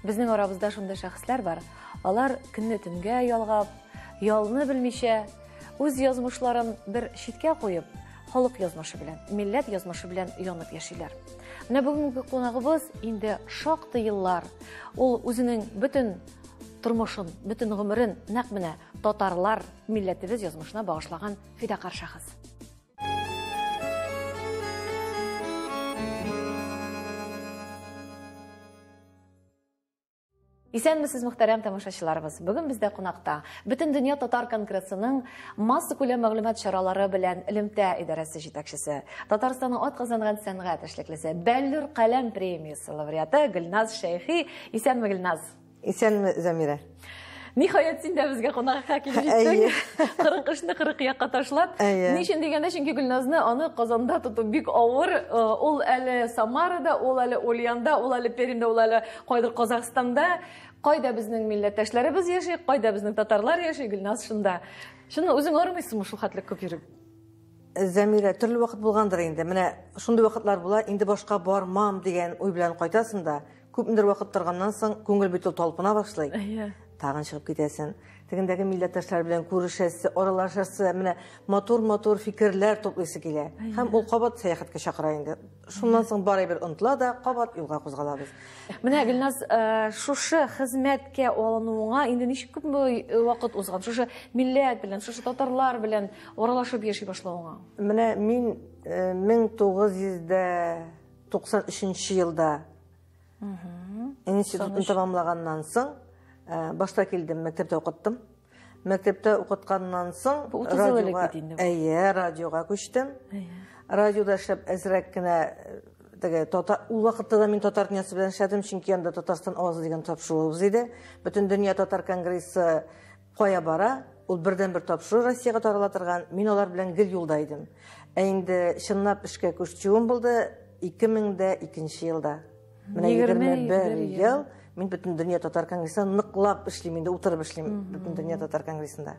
Безнең арабызда шундый шәхесләр бар. Алар көнне төнгә ялгап, ялны белмичә, үз язмышларын бер читкә куеп, халык язмышы белән, милләт язмышы белән янып яшиләр. Менә бүгенге кунагыбыз инде шактый еллар. Ул үзенең бөтен тормышын, бөтен гомерен нәкъ менә татарлар милләтебез язмышына багышлаган фидакар шәхес. Исәнмесез, мөхтәрәм тамашачыларыбыз. Бүген бездә кунакта Бөтен дөнья татар конгрессының масса күләм мәгълүмат чаралары белән элемтә идарәсе җитәкчесе, Татарстанның атказанган сәнгать эшлеклесе, Бәллүр каләм премиясе лауреаты Гөлназ Шәйхи. Исәнме, Гөлназ? Исәнме, Замира? Ниһаять син дә безгә кунакка килеп җиттең. 40 кешне 40 якка ташлап. Ничен дигәндә, чөнки Гөлназны аны Казанда тоту бик авыр. Ул әле Самарада, ул әле Ульяндә, ул әле Пермдә, ул әле кайдыр Казакъстанда. Кайда безнең милләттәшләребез яши, кайда безнең татарлар яши, Гөлназ шунда. Шуны үзең армыйсыңмы шул хәтлек күп йөреп? Замира, төрле вакыт булгандыр инде. Менә шундый вакытлар була, инде башка бармам дигән уй белән кайтасың да, күпмедер вакыт торганнан соң күңел бит талпына башлый. Тагын чыгып китәсен. Тегендәге милләттәшләр белән күрешәсе, аралашасы, менә матур фикерләр туплыйсы килә. Һәм ул кабат сәяхәткә чакыра инде. Шуннан соң барыбер онтыла да, кабат юлга кузгалабыз. Менә Гөлназ, шушы хезмәткә алынуыңа инде ничек күп вакыт узган? Шушы милләт белән, шушы татарлар белән аралашып яши башлауыңа? Менә мин 1993 елда институтны тәмамлаганнан соң башта килдем, мәктәптә укыттым. Мәктәптә укытканнан соң радиога күчтем. Радиода эшләп әзрәк кенә ул вакытта да мин татар дөньясы белән эшләдем, чөнки анда Татарстан авазы дигән тапшыруыбыз иде. Бөтен дөнья татар конгрессы кая бара, ул бердән-бер тапшыру Россиягә таралатырган. Мин алар белән гел юлда идем. Инде чынлап эшкә күчүем булды 2002 елда. Менә 21 ел мин бөтен дөнья татар конгрессында ныклап эшлим, инде утырып эшлим бөтен дөнья татар конгрессында.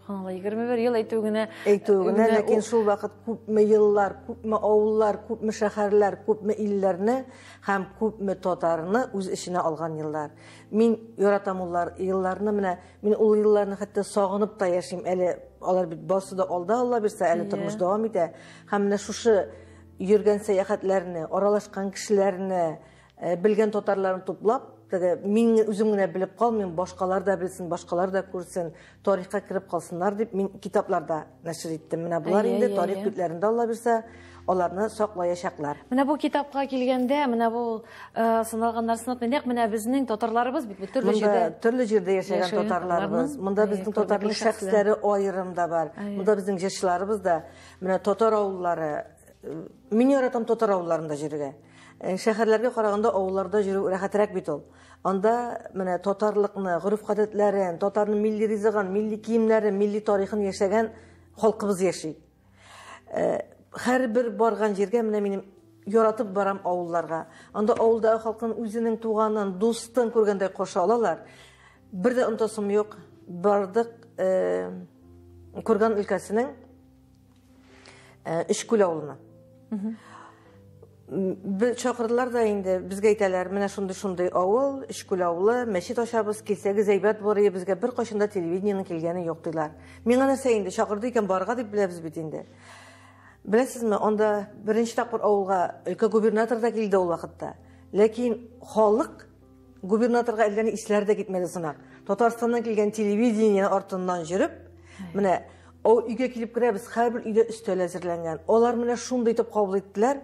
21 ел әйтүгенә, ләкин шул вакыт күпме еллар, күпме авыллар, күпме шәһәрләр, күпме илләрне һәм күпме татарны үз эченә алган еллар. Мин яратам улар елларны, менә мин ул елларны хәтта сагынып та яшим. Әле алар бит басы да алда, Алла бирсә, әле тормыш дәвам итә. Һәм менә шушы йөргән сәяхәтләрне, аралашкан кешеләрне, белгән татарларны туплап, мин үзем генә белеп калмыйм, башкалар да белсен, башкалар да күрсен, тарихка кирип калсыннар дип мин китапларда нәшер иттем. Менә булар инде тарих битләрендә, Алла бирсә, аларны саклаячаклар. Менә бу китапка килгәндә, менә бу сыналганнар сынатмый, менә безнең татарларыбыз бит төрле җирдә яшәгән татарларыбыз. Монда безнең татарның шәхесләре аерым да бар. Монда безнең җырчыларыбыз да, менә татар авыллары. Мин яратам татар авылларында җиргә. Шәһәрләргә караганда авылларда йөрү рәхәтрәк бит ул. Анда менә татарлыкны, гореф-гадәтләрен, татарның милли ризыгын, милли киемнәрен, милли тарихын яшәгән халкыбыз яши. Һәрбер барган җиргә менә минем яратып барам авылларга. Анда авылда халкын үзенең туганын, дустын күргәндәй каршы алалар. Бер дә онтасым юк. Бардык Курган өлкәсенең Ишкүл авылына. Чакырдылар да инде безгә әйтәләр, менә шундый авыл, Ишкүл авылы, мәчет ачабыз, килсәгез әйбәт булыр, безгә бер кашында телевидениеның килгәне юк диләр. Миңа нәрсә инде чакырды икән барга дип беләбез бит инде. Беләсезме, анда беренче тапкыр авылга өлкә губернатор да килде ул вакытта. Ләкин халык губернаторга әлләни исләр дә китмәде сынак. Татарстаннан килгән телевидение артыннан җөреп, менә ул өйгә килеп керәбез, һәрбер өйдә өстәл әзерләнгән. Алар менә шундый итеп кабул иттеләр.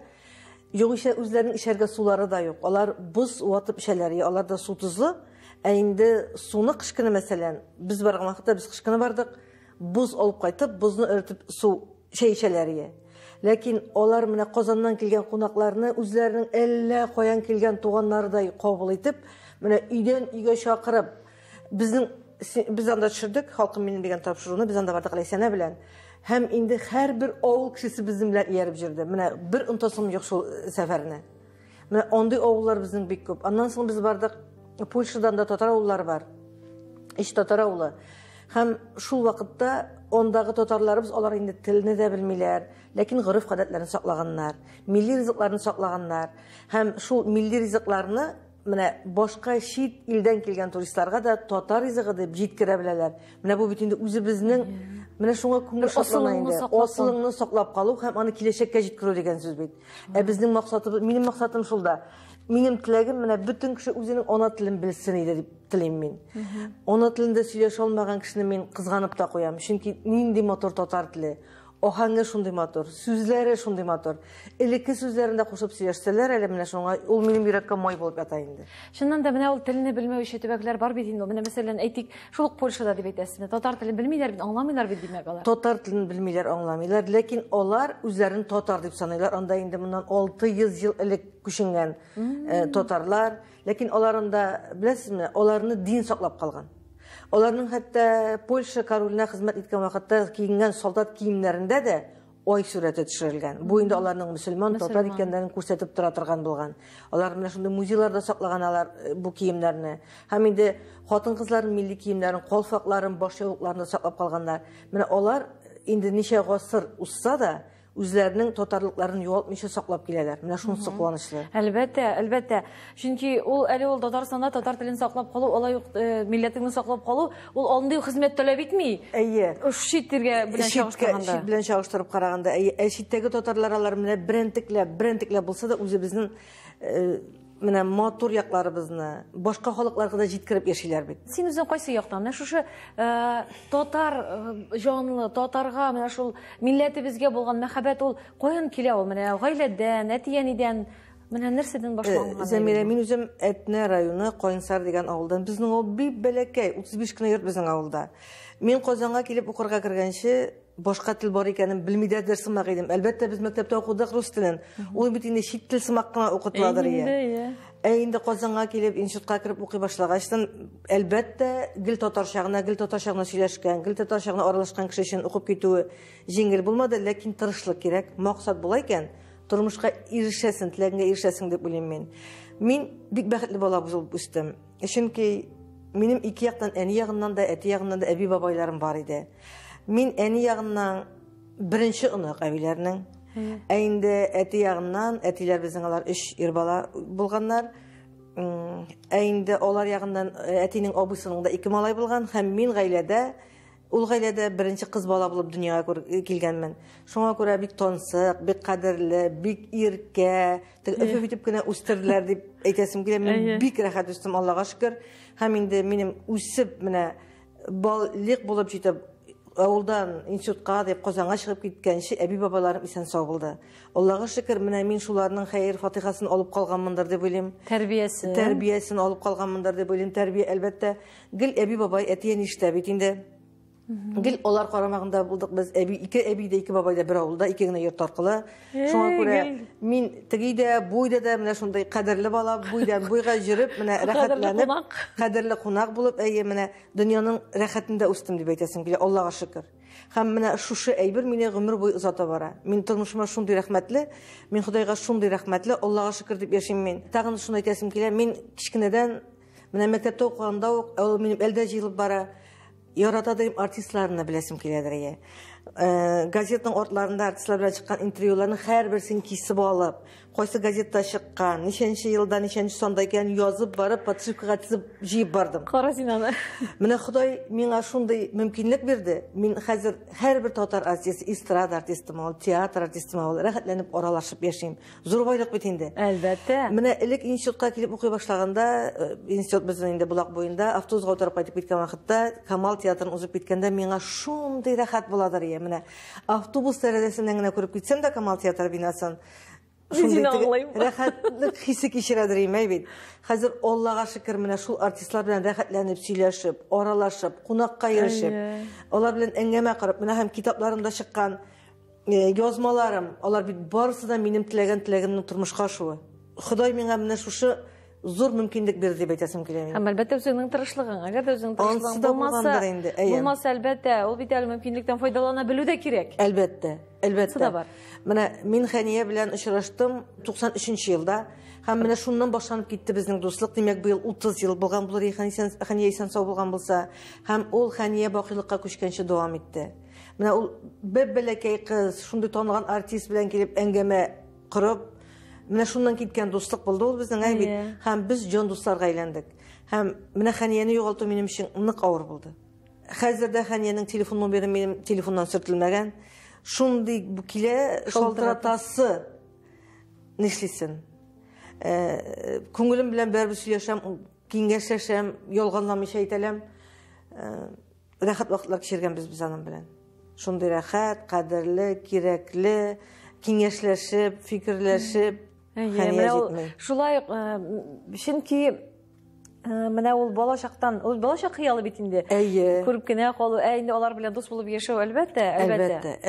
Югыйсә үзләренең ишәргә сулары да юк. Алар буз ватып эчәләр, алар да су тузлы. Инде суны кышкыны мәсәлән, без барган вакытта без кышкыны бардык, буз алып кайтып, бузны эритеп су эчәләр. Ләкин алар менә Казаннан килгән кунакларны үзләренең әллә каян килгән туганнардай кабул итеп, менә өйдән өйгә чакырып, без анда төшердек, халкым минем дигән тапшыруны, без анда бардык Ләйсәнә белән. Һәм инде һәрбер авыл кешесе безнең белән ияреп җирде. Менә бер онтасым юк шул сәфәрне. Менә андый авыллар безнең бик күп. Аннан соң без бардык, Польшадан да татар авыллары бар. Татар авылы. Һәм шул вакытта ондагы татарларыбыз, алар инде телне дә белмиләр, ләкин гореф-гадәтләрен саклаганнар, милли ризыкларны саклаганнар. Һәм шул милли ризыкларны менә башка чит илдән килгән туристларга да татар ризыгы дип җиткерә беләләр. Менә бу бит инде үзебезнең менә шуңа күңел шатлана инде. Асылыңны саклап калу һәм аны киләчәккә җиткерү дигән сүз бит. Безнең максатыбыз, минем максатым шулда. Минем теләгем менә бөтен кеше үзенең ана телен белсен иде дип телим мин. Ана телендә сөйләшә алмаган кешене мин кызганып та куям. Чөнки нинди матур татар теле. Ahangı şunday matur, sözleri şunday matur. Elikki sözlerinde koşup söylәшсәләр, әле менә шуңа ул минем йөрәккә май булып ята инде. Шуннан да менә ул телне белмәү өчен төбәкләр бар бит инде. Менә мәсәлән, әйтик, шул ук Польшада дип әйтәсез. Татар телен белмиләр бит, аңламыйлар бит димәк алар. Татар телен белмиләр, аңламыйлар, ләкин алар үзләрен татар дип саныйлар. Анда инде моннан 600 ел элек күченгән татарлар, ләкин аларында беләсезме, аларны дин саклап калган. Аларның хәтта Польша королына хезмәт иткән вакытта киенгән солдат киемнәрендә дә ай сурәте төшерелгән. Бу инде аларның мөселман татар икәнлеген күрсәтеп тора торган булган. Алар менә шундый музейларда саклаганалар бу киемнәрне. Һәм инде хатын-кызларның милли киемнәрен, калфакларын, баш яулыкларын саклап калганнар. Менә алар инде ничә гасыр узса да үзләренең татарлыкларын югалтмыйча саклап киләләр. Менә шунысы куанычлы. Әлбәттә, әлбәттә. Чөнки ул әле ул Татарстанда татар телен саклап калу, алай ук милләтеңне саклап калу, ул андый хезмәт таләп итми. Әйе. Шит тиргә белән чагыштырганда. Шит белән чагыштырып караганда, әйе, шиттәге татарлар алар менә брендикләп булса да үзебезнең менә матур якларыбызны башка халыкларга да җиткереп яшиләр бит. Син үзең кайсы яктан? Менә шушы татар җанлы, татарга, менә шул милләтебезгә булган мәхәббәт ул каян килә ул? Менә гаиләдән, әти-әнидән, менә нәрсәдән башланган? Зәмирә, мин үзем Әтнә районы, Кайынсар дигән авылдан. Безнең авыл бик бәләкәй, 35 кенә йорт безнең авылда. Мин Казанга килеп укырга кергәнче башка тел бар икәнен белмидә дәрсемәк идем. Әлбәттә без мәктәптә укыдык рус телен. Ул бит инде чит тел сымак кына укытыладыр ия. Инде Казанга килеп институтка кирип укый башлагачтан, әлбәттә гел татарчагына сөйләшкән, гел татарчагына аралашкан кеше өчен укып китүе җиңел булмады, ләкин тырышлык кирәк. Максат була икән, тормышка ирешәсен, теләгеңә ирешәсен дип уйлыйм мин. Мин бик бәхетле бала булып үстем. Чөнки минем ике яктан, әни ягыннан да, әти ягыннан да әби бабайларым бар иде. Мин әни ягыннан беренче онык әбиләрнең. Инде әти ягыннан, әтиләр безнең алар 3 ир бала булганнар. Инде алар ягыннан әтинең абысының да 2 малай булган һәм мин ул гаиләдә беренче кыз бала булып дөньяга килгәнмен. Шуңа күрә бик тансык, бик кадерле, бик иркә, өфөп итеп кенә үстерделәр дип әйтәсем килә. Мин бик рәхәт үстем, Аллага шөкер. Һәм инде минем үсеп менә балык булып җитеп авылдан институтка дип Казанга чыгып киткәнче әби бабаларым исән сау булды. Аллага шөкер, менә мин шуларның хәер фатихасын алып калганмындыр дип уйлыйм. Тәрбиясен алып калганмындыр дип уйлыйм. Тәрбия әлбәттә гел әби бабай әти-әни иштә бит инде. Гел алар карамагында булдык без. Ике әби дә, 2 бабай да бер авылда, 2 генә йорт аркылы. Шуңа күрә мин тегидә, буйда да менә шундай кадерле бала, буйдан буйга җөреп, менә рәхәтләнеп, кадерле кунак булып, әйе, менә дөньяның рәхәтендә үстем дип әйтәсем килә, Аллага шөкер. Һәм менә шушы әйбер мине гомер буй узата бара. Мин тормышыма шундый рәхмәтле, мин Худайга шундый рәхмәтле, Аллага шөкер дип яшим мин. Тагын шуны әйтәсем килә, мин кичкенәдән менә мәктәптә укыганда ук, ул минем әлдә җыелып бара. Яратадым артистларны беләсем киләдер ия. Газетның ортларында артистлар белән чыккан интервьюларның һәрберсен кисеп алып, кайсы газетта чыккан, ничәнче елда, ничәнче санда икән язып барып, подшивкага тизеп җыеп бардым. Кара син аны. Менә Ходай миңа шундый мөмкинлек бирде. Мин хәзер һәрбер татар артисты, эстрада артисты, театр артисты рәхәтләнеп аралашып яшим. Зур байлык бит инде. Әлбәттә. Менә элек институтка килеп укый башлаганда, институт безнең инде Булак буенда, автобусга утырып кайтып киткән вакытта, Камал театрын узып киткәндә миңа шундый рәхәт буладыр ия. Менә автобус тәрәзәсеннән генә күреп китсәм дә Камал театры бинасын, шундый рәхәтлек хисе кичерәдер имәй бит. Хәзер Аллага шөкер, менә шул артистлар белән рәхәтләнеп сөйләшеп, аралашып, кунакка ирешеп, алар белән әңгәмә корып, менә һәм китапларымда чыккан язмаларым, алар бит барысы да минем теләгемнең тормышка ашуы. Ходай миңа менә шушы зур мөмкинлек бирде дип әйтәсем килә. Һәм әлбәттә үзеңнең тырышлыгың, әгәр дә үзеңнең тырышлыгың булмаса, әлбәттә, ул бит әле мөмкинлектән файдалана белү дә кирәк. Әлбәттә. Менә мин Хәния белән очраштым 93 елда. Һәм менә шуннан башланып китте безнең дуслык. Димәк, быел 30 ел булган булыр, Хәния исән сау булган булса, һәм ул Хәния бакыйлыкка күчкәнче дәвам итте. Менә ул бәләкәй кыз, шундый таныган артист белән килеп әңгәмә корып, Менә шуннан киткән дуслык булды ул безнең бит. Һәм без җан дусларга әйләндек. Һәм менә Хәнияне югалту минем өчен нык авыр булды. Хәзердә Хәниянең телефон номеры минем телефоннан сөртелмәгән. Шундый бу килә шалтыратасы нишлисен. Күңелем белән бәрбез сөйләшәм, киңәшләшәм, ялганламыйча әйтәләм. Рәхәт вакытлар кичергәнбез без аның белән. Шундый рәхәт, кадерле, кирәкле, киңәшләшеп, фикерләшеп, Хәния җитмәй. Шулай, чөнки менә ул балачактан, ул балачак хыялы бит инде. Күреп кенә калу, инде алар белән дус булып яшәү әлбәттә.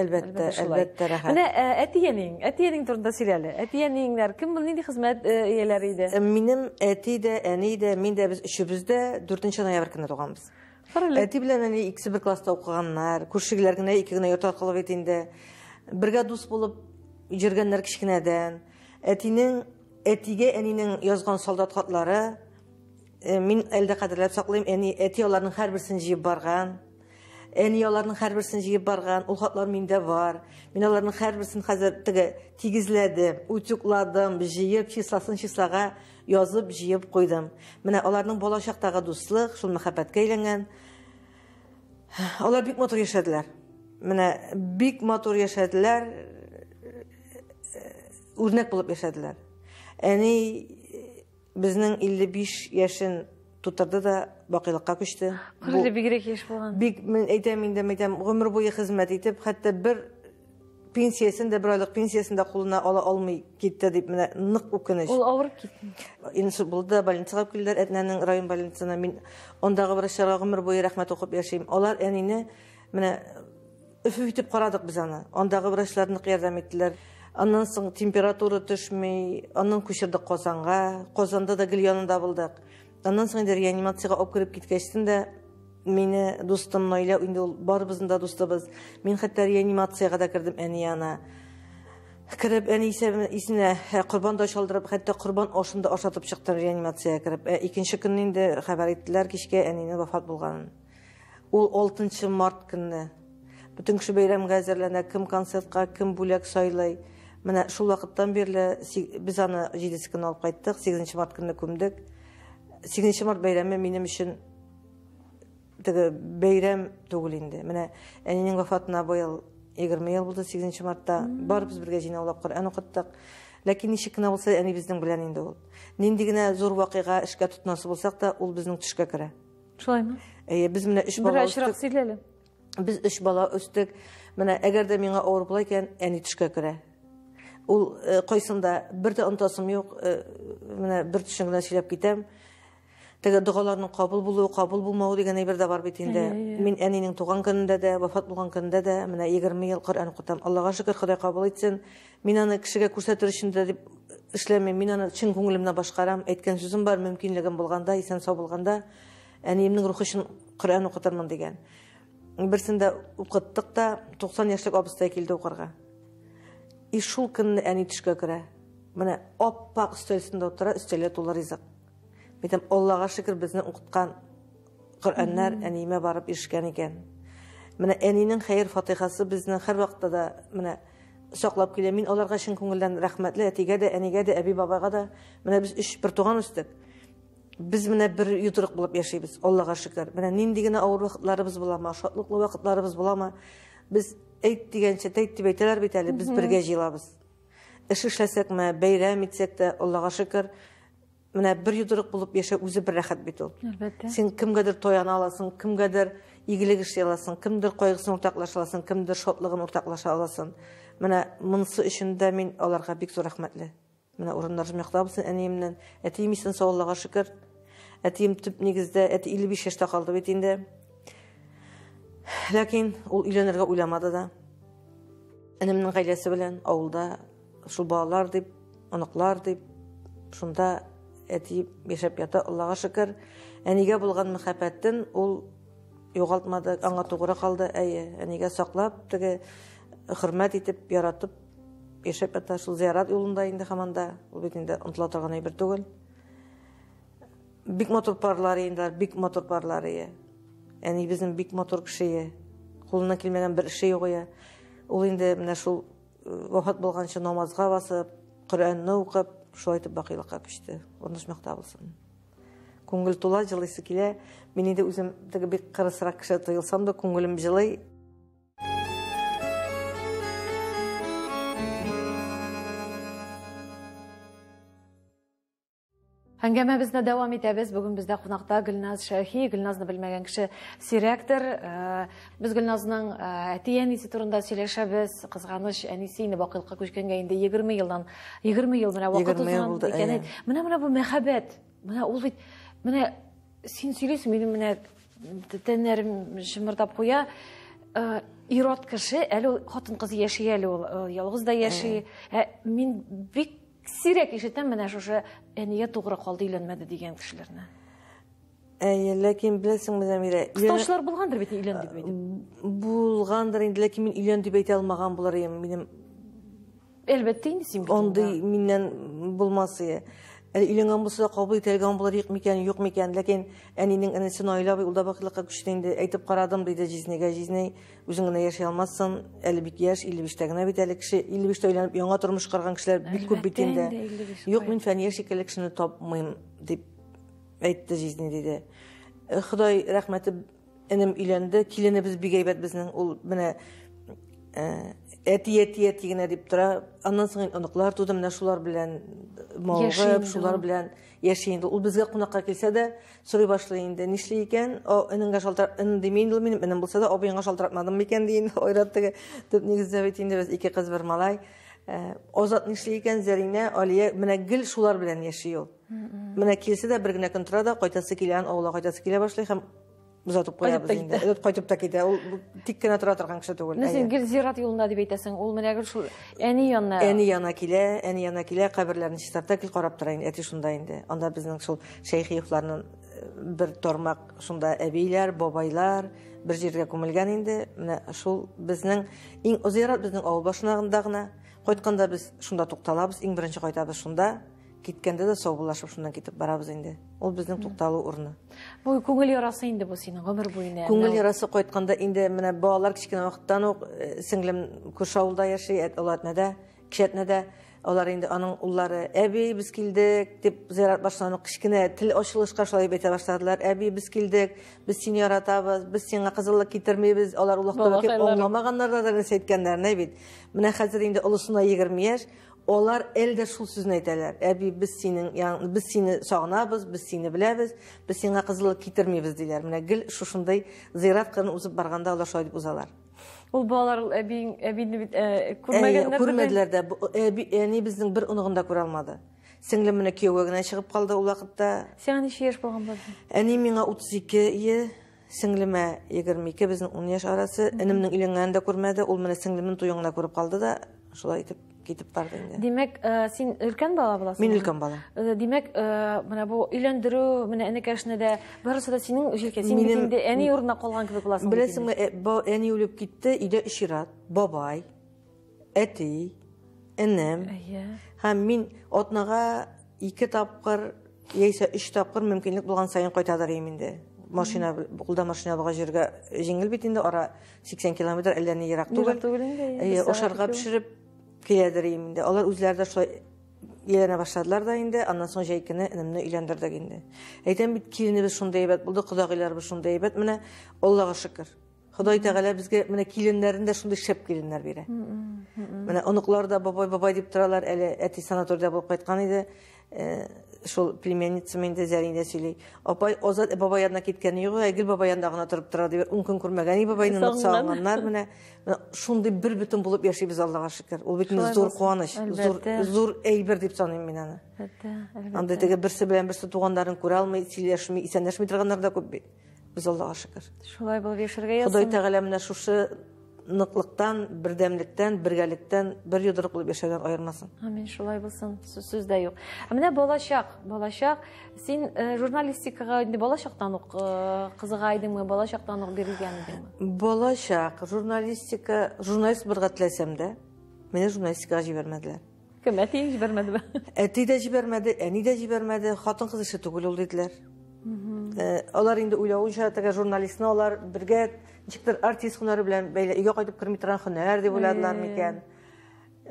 Рәхәт. Менә әтиянең турында сөйләле. Әтиянеңнәр кем бу, нинди хезмәт ияләре иде? Минем әти дә, әни дә, мин дә, без өчебез дә 4 ноябрь көнне туганбыз. Әти белән әни икесе бер класста укыганнар, күршегеләр генә, ике генә йорт аркылы бит инде. Бергә дус булып йөргәннәр кичкенәдән. Әтигә әнинең язган солдат хатлары мин әлдә кадерләп саклыйм. Әти аларның һәрберсен җыеп барган. Әни аларның һәрберсен җыеп барган. Ул хатлар миндә бар. Мин аларның һәрберсен хәзер тигезләдем, утюкладым, җыеп, числага язып, җыеп куйдым. Менә аларның балачактагы дуслык, шул мәхәббәткә әйләнгән. Алар бик матур яшәделәр. Менә бик матур яшәделәр. Үрнәк булып яшәделәр. Әни безнең 55 яшен тутырды да бакыйлыкка күчте. Бу бигрәк яшь булган. Бик мен әйтәм, гомер буе хезмәт итеп, хәтта бер пенсиясын да, бер айлык пенсиясын да кулына ала алмый китте дип, менә нык үкенеч. Ул авырып китте. Инсульт булды, больницага килделәр, Әтнәнең район больницасына. Мин ондагы врачларга гомер буе рәхмәт укып яшим. Алар әнине менә өфү итеп карадык без аны. Ондагы врачлар нык ярдәм иттеләр. Аннан соң температура төшмәй, аннан күчердек Казанга. Казанда да гел янында булдык. Аннан соң инде реанимациягә алып кирип киткәчтен дә мине дустым Наилә, инде ул барыбызның да дустыбыз. Мин хәтта реанимациягә дә кирдем әни янына. Кирип әни исенә корбан да шалдырып, хәтта корбан ашында ашатып чыктым реанимациягә кирип. Икенче көнне инде хәбәр иттеләр кичкә әнинең вафат булганын. Ул 6 март көнне. Бүтән кеше бәйрәмгә әзерләнә, кем концертка, кем бүләк сайлый. Менә шул вакыттан бирле без аны 7 көнне алып кайттык, 8 март көнне күмдек. 8 март бәйрәме минем өчен бәйрәм түгел инде. Менә әнинең вафатына быел 20 ел булды, 8 мартта. Барыбыз бергә җыйналып Коръән укыттык. Ләкин ничек кенә булса, әни безнең белән инде ул. Нинди генә зур вакыйга эшкә тотынасы булсак та, ул безнең төшкә керә. Шулаймы? Без менә 3 бала үстек. Без 3 бала үстек. Менә әгәр дә миңа авыр була икән, әни төшкә керә. Ул кайсында бер дә онтасым юк. Менә бер төшен генә сөйләп китәм. Теге дугаларның кабул булуы, кабул булмауы дигән әйбер дә бар бит инде. Мин әнинең туган көнендә дә, вафат булган көнендә дә менә 20 ел Коръән укытам. Аллага шөкер, Ходай кабул итсен. Мин аны кешегә күрсәтер өчен дә дип эшләмим. Мин аны чын күңелемнән башкарам. Әйткән сүзем бар, мөмкинлегем булганда, исән сау булганда, әниемнең рухы өчен Коръән укытырмын дигән. Берсендә укыттык та, 90 яшьлек абыстай килде укырга. И шул көнне әни төшкә керә. Менә аппак өстәл өстендә утыра, өстәлгә тулы ризык. Митем, Аллага шөкер, безне укыткан Коръәннәр әниемә барып ирешкән икән. Менә әнинең хәер фатихасы безнең һәр вакытта да менә саклап килә. Мин аларга чын күңелдән рәхмәтле, әтигә дә, әнигә дә, әби бабага да. Менә без 3 бер туган үстек. Без менә бер йодрык булып яшибез, Аллага шөкер. Менә нинди генә авыр вакытларыбыз буламы, шатлыклы вакытларыбыз буламы, без әйт дигәнчә тәйт дип әйтәләр бит әле, без бергә җыелабыз. Эш эшләсәкме, бәйрәм итсәк тә, Аллага шөкер, менә бер йодрык булып яшәү үзе бер рәхәт бит ул. Әлбәттә. Син кемгәдер таяна аласың, кемгәдер игелек эшли аласың, кемдер кайгысын уртаклаша аласың, кемдер шатлыгын уртаклаша аласың. Менә монысы өчен дә мин аларга бик зур рәхмәтле. Менә урыннарым якта булсын әниемнән. Әтием исән сау, Аллага шөкер. Әтием төп нигездә, әти 55 яшьтә калды бит инде. Ләкин ул өйләнергә уйламады да. Әнемнең гаиләсе белән авылда шул балалар дип, оныклар дип, шунда әти яшәп ята, Аллага шөкер. Әнигә булган мәхәббәтен ул югалтмады, аңа тугры калды. Әнигә саклап, теге хөрмәт итеп, яратып яшәп ята, шул зиярат юлында инде һаманда. Ул бит инде онтыла торган әйбер түгел. Бик матур парлары инде, бик матур парлары. Әни безнең бик матур кеше. Кулыннан килмәгән бер эше юк. Ул инде менә шул вафат булганчы намазга басып, Kur'an'ı okuyup şulay итеп бакыйлыкка күчте. Урнашмакта булсын. Күңел тула җылыйсы килә. Мине дә үзем теге бик кырысрак кеше тоелсам да күңелем җылый. Әңгәмәбезне дәвам итәбез. Бүген бездә кунакта Гөлназ Шәйхи. Гөлназны белмәгән кеше сирәктер. Без Гөлназның әти-әнисе турында сөйләшәбез. Кызганыч, әнисе инде бакыйлыкка күчкәнгә инде 20 елдан 20 ел менә вакыт узган икән. Менә бу мәхәббәт. Менә ул бит менә син сөйлисең, минем менә тәннәрем шымырдап куя. Ират кеше, әле хатын-кыз яши, әле ул ялгыз да яши. Мин бик сирәк ишетәм менә шушы әнигә тугры калды, өйләнмәде дигән кешеләрне. Ләкин беләсеңме, Замира, кысташлар булгандыр бит, өйләнде дип. Булгандыр инде, ләкин мин өйлән дип әйтә алмаган булар идем. Минем әлбәттә инде син бит. Андый миннән булмасы. Өйләнгән булса кабул ителгән булар, юк микән, юк микән, ләкин әнинең энесе Наила ул да бакыйлыкка күчте инде. Әйтеп карадым диде җизнегә, җизней үзең генә яши алмассың, әле бик яшь, 55 генә бит әле кеше, 55 өйләнеп яңа тормыш корган кешеләр бик күп бит инде. Юк, мин фәния шикелле кешене тапмыйм дип әйтте җизней диде. Ходай рәхмәте, энем өйләнде, киленебез бик әйбәт безнең, ул менә әти генә дип тора. Аннан соң оныклар туды, менә шулар белән мавыгып, шулар белән яши инде. Ул безгә кунакка килсә дә сорый башлый инде. Нишле икән? Энеңгә шалтырат, эн димәй инде, минем энем булса да абыеңа шалтыратмадым микән ди инде. Ойраттыгы дип нигездә бит инде без ике кыз бер малай. Азат нишле икән? Зәринә, Алия, менә гел шулар белән яши ул. Менә килсә дә бер генә көн тора да, кайтасы килгән, авылга кайтасы килә башлый һәм Uzatып куябыз инде. Кайтып та китә. Ул тик кенә тора торган кеше түгел. Син гел зират юлында дип әйтәсең. Ул менә гел шул әни янына. Әни янына килә, каберләрне чистарта, кил карап тора инде. Әти шунда инде. Анда безнең шул Шәйхиевларның бер тормак шунда әбиләр, бабайлар бер җиргә күмелгән инде. Менә шул безнең иң зират безнең авыл башынагында гына. Кайтканда без шунда тукталабыз, иң беренче кайтабыз шунда. Киткәндә дә саубуллашып шуннан китеп барабыз инде. Ул безнең тукталу урыны. Бу күңел ярасы инде бу синең гомер буена. Күңел ярасы кайтканда инде менә балалар кичкенә вакыттан ук сеңлем күрше авылда яши, Олатнада, Кишәтнәдә. Алар инде аның уллары, әби без килдек дип зиярат башланып кичкенә тел ачылышка шулай әйтә башладылар. Әби без килдек, без сине яратабыз, без сиңа кызыллык китермибез. Алар улакта кеп аңламаганнар да әйткәннәрне бит. Менә хәзер инде улысына 20 яшь. Олар әлдә шул сүзне әйтәләр. Әби без сине сагынабыз, без сине беләбез, без сиңа кызыллык китермибез диләр. Менә гел шушындай зиярат кырын узып барганда алар шулай дип узалар. Ул балалар әбине күрмәгәннәр. Күрмәделәр дә. Әни безнең бер уныгында күрә алмады. Сеңлем менә кияүгә генә чыгып калды ул вакытта. Сиңа ничә яшь булган булды? Әни миңа 32, сеңлемә 22, безнең 10 яшь арасы. Энемнең өйләнгәнен дә күрмәде. Ул менә сеңлемен туеңда күреп калды да, шулай итеп китеп барды инде. Димәк, син өлкән бала буласың. Мин өлкән бала. Димәк, менә бу өйләндерү, менә энекәшне дә барысы да синең җилкә. Син инде әни урынына калган кебек буласың. Беләсеңме, әни үлеп китте, өйдә ишират, бабай, әти, энем. Һәм мин атнага 2 тапкыр, яисә 3 тапкыр мөмкинлек булган сайын кайтадыр инде. Машина, кулда машина буга җиргә җиңел бит инде, ара 80 км әллә ни ерак түгел. Ашарга пешереп киләдер инде. Алар үзләре дә шулай еләнә башладылар да инде. Аннан соң җәйкене энемне өйләндердек инде. Әйтәм бит, киленебез шундай әйбәт булды, кудагыйларыбыз шундай әйбәт. Менә Аллага шөкер. Ходай Тәгалә безгә менә киленнәрен дә шундай шәп киленнәр бирә. Менә оныклар да бабай дип торалар. Әле әти санаториядә булып кайткан иде. Шул племянница менде Зәринә сөйли. Апай Азат бабай янына киткән юк, Әгил бабай янында гына торып тора дип, 10 көн күрмәгән бабайны сагынганнар. Менә шундый бер бөтен булып яшибез, Аллага шөкер. Ул бит зур куаныч, зур әйбер дип саныйм мин аны. Анда теге берсе белән берсе тугандарын күрә алмый, сөйләшми, исәнләшми торганнар да күп бит. Без, Аллага шөкер. Шулай булып яшәргә язсын. Ходай Тәгалә менә шушы ныклыктан, бердәмлектән, бергәлектән, бер йодрык булып яшәгән аермасын. Амин, шулай булсын. Сүз дә юк. Менә балачак. Син журналистикага инде балачактан ук кызыгайдыңмы, балачактан ук бирелгән идеңме? Балачак, журналист булырга теләсәм дә, мине журналистикага җибәрмәделәр. Кем әти җибәрмәдеме? Әти дә җибәрмәде, әни дә җибәрмәде, хатын-кыз эше түгел ул диделәр. Алар инде уйлавынча, теге журналистны алар бергә ничектер артист һөнәре белән бәйле, өйгә кайтып керми торган һөнәр дип уйладылар микән.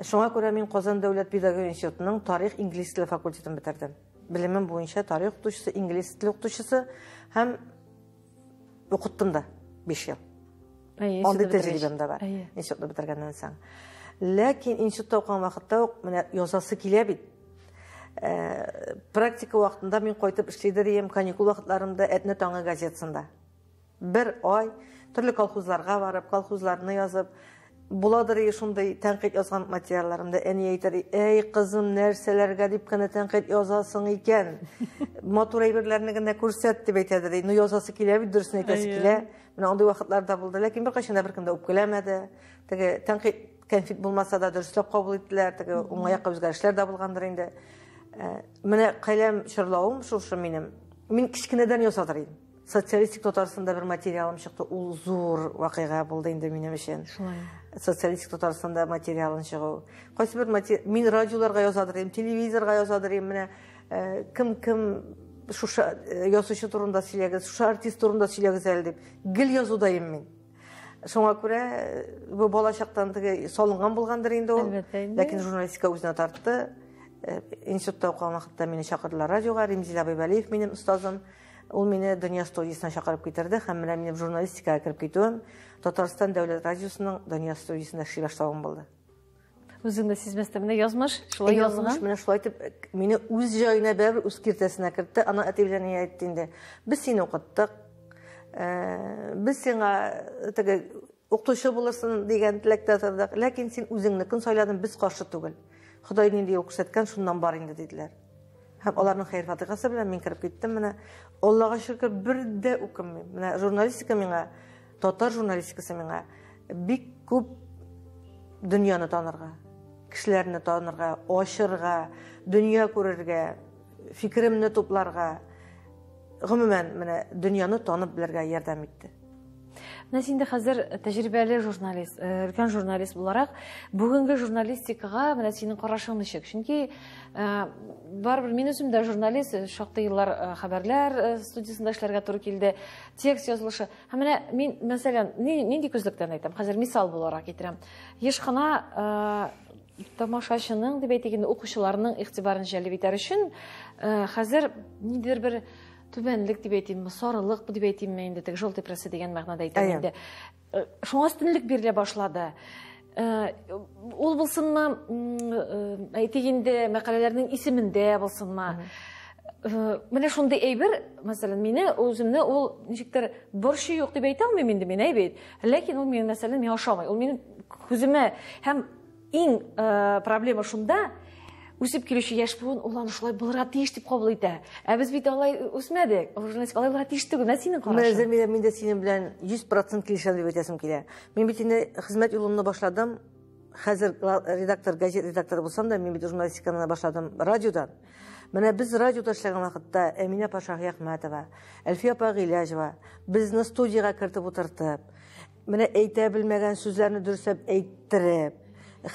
Шуңа күрә мин Казан дәүләт педагогия институтының тарих инглиз теле факультетын бетердем. Белемем буенча тарих укытучысы, инглиз теле укытучысы һәм укыттым да 5 ел. Андый тәҗрибәм дә бар. Институтны бетергәннән соң. Ләкин институтта укыган вакытта ук менә язасы килә бит. Практика вакытында мин кайтып эшлидем, каникул вакытларымда Этне таңы газетасында. 1 ай төрле колхозларга барып, колхозларны язып, буладыр шундай тәнкыйть язган материалларымда әни әйтер, "Эй кызым, нәрсәләргә дип кенә тәнкыйть язасың икән? Матур әйберләрне генә күрсәт" дип әйтәдер. Ну язасы килә бит, дөресен әйтәсе килә. Менә андый вакытларда булды, ләкин беркайчан да беркем дә үпкәләмәде. Теге тәнкыйть кәнфит булмаса да дөресләп кабул иттеләр. Теге уңайга үзгәрешләр дә булгандыр инде. Менә каләм чырлавым шушы минем. Мин кичкенәдән язадыр идем. Социалистик Татарстанда бер материалым чыкты. Ул зур вакыйга булды инде минем өчен. Социалистик Татарстанда материалын чыгу. Кайсы бер мин радиоларга язадыр идем, телевизорга язадыр идем. Менә кем шуша язучы турында сөйләгез, шуша артист турында сөйләгез әле дип. Гел язудайым мин. Шуңа күрә бу балачактан теге салынган булгандыр инде ул. Ләкин журналистика үзенә тартты. Институтта укыган вакытта мине чакырдылар радиога. Римзил Абайбалиев минем устазым. Ул мине Дөнья студиясына чакырып китерде һәм менә минем журналистикага кирип китүем Татарстан дәүләт радиосының Дөнья студиясында эшли башлавым булды. Үзеңдә сизмәстә менә язмыш, шулай язган. Менә шулай итеп мине үз җаена бер үз киртәсенә кертте. Ана әтибләнә әйтте инде. Без сине укыттык. Без сиңа теге укытучы булырсың дигән теләктә тордык. Ләкин син үзеңнекен сайладың, без каршы түгел. Ходай нинди юл күрсәткән, шуннан бар инде диделәр. Һәм аларның хәйр-фатихасы белән мин кирип киттем. Менә Аллага шөкер бер дә укымыйм. Менә журналистика миңа, татар журналистикасы миңа бик күп дөньяны танырга, кешеләрне танырга, ачырга, дөнья күрергә, фикеремне тупларга, гомумән менә дөньяны танып белергә ярдәм итте. Менә син дә хәзер тәҗрибәле журналист, өлкән журналист буларак, бүгенге журналистикага менә синең карашың ничек? Чөнки барбер мин үзем дә журналист, шактый еллар хәбәрләр студиясында эшләргә туры килде, текст язылышы. Һәм менә мин мәсәлән, нинди күзлектән әйтәм? Хәзер мисал буларак китерәм. Еш кына тамашачының дип әйтегәндә укучыларның игътибарын җәлеп итәр өчен хәзер ниндидер бер түбәнлек дип әйтим, сарылык дип әйтим инде, теге желтый пресса дигән мәгънәдә әйтәм инде. Шуңа өстенлек бирелә башлады. Ул булсынмы, әйтегәндә мәкаләләрнең исемендә булсынмы? Менә шундый әйбер, мәсәлән, мине үземне ул ничектер борчы юк дип әйтә алмыйм инде мин әйбит. Ләкин ул мине мәсәлән миңа ошамый. Ул минем күземә һәм иң проблема шунда, үсеп килүче яшь буын уланы шулай булырга тиеш дип кабул итә. Ә без бит алай үсмәдек. Журналистика алай булырга тиеш түгел. Менә синең карашың. Мин дә синең белән 100% килешәм дип әйтәсем килә. Мин бит инде хезмәт юлымны башладым. Хәзер редактор, газет редакторы булсам да, мин бит журналистиканы башладым радиодан. Менә без радиода эшләгән вакытта Әминә Пашахи Әхмәтова, Әлфия апа Гыйләҗева безне студияга кертеп утыртып, менә әйтә белмәгән сүзләрне дөресләп әйттереп,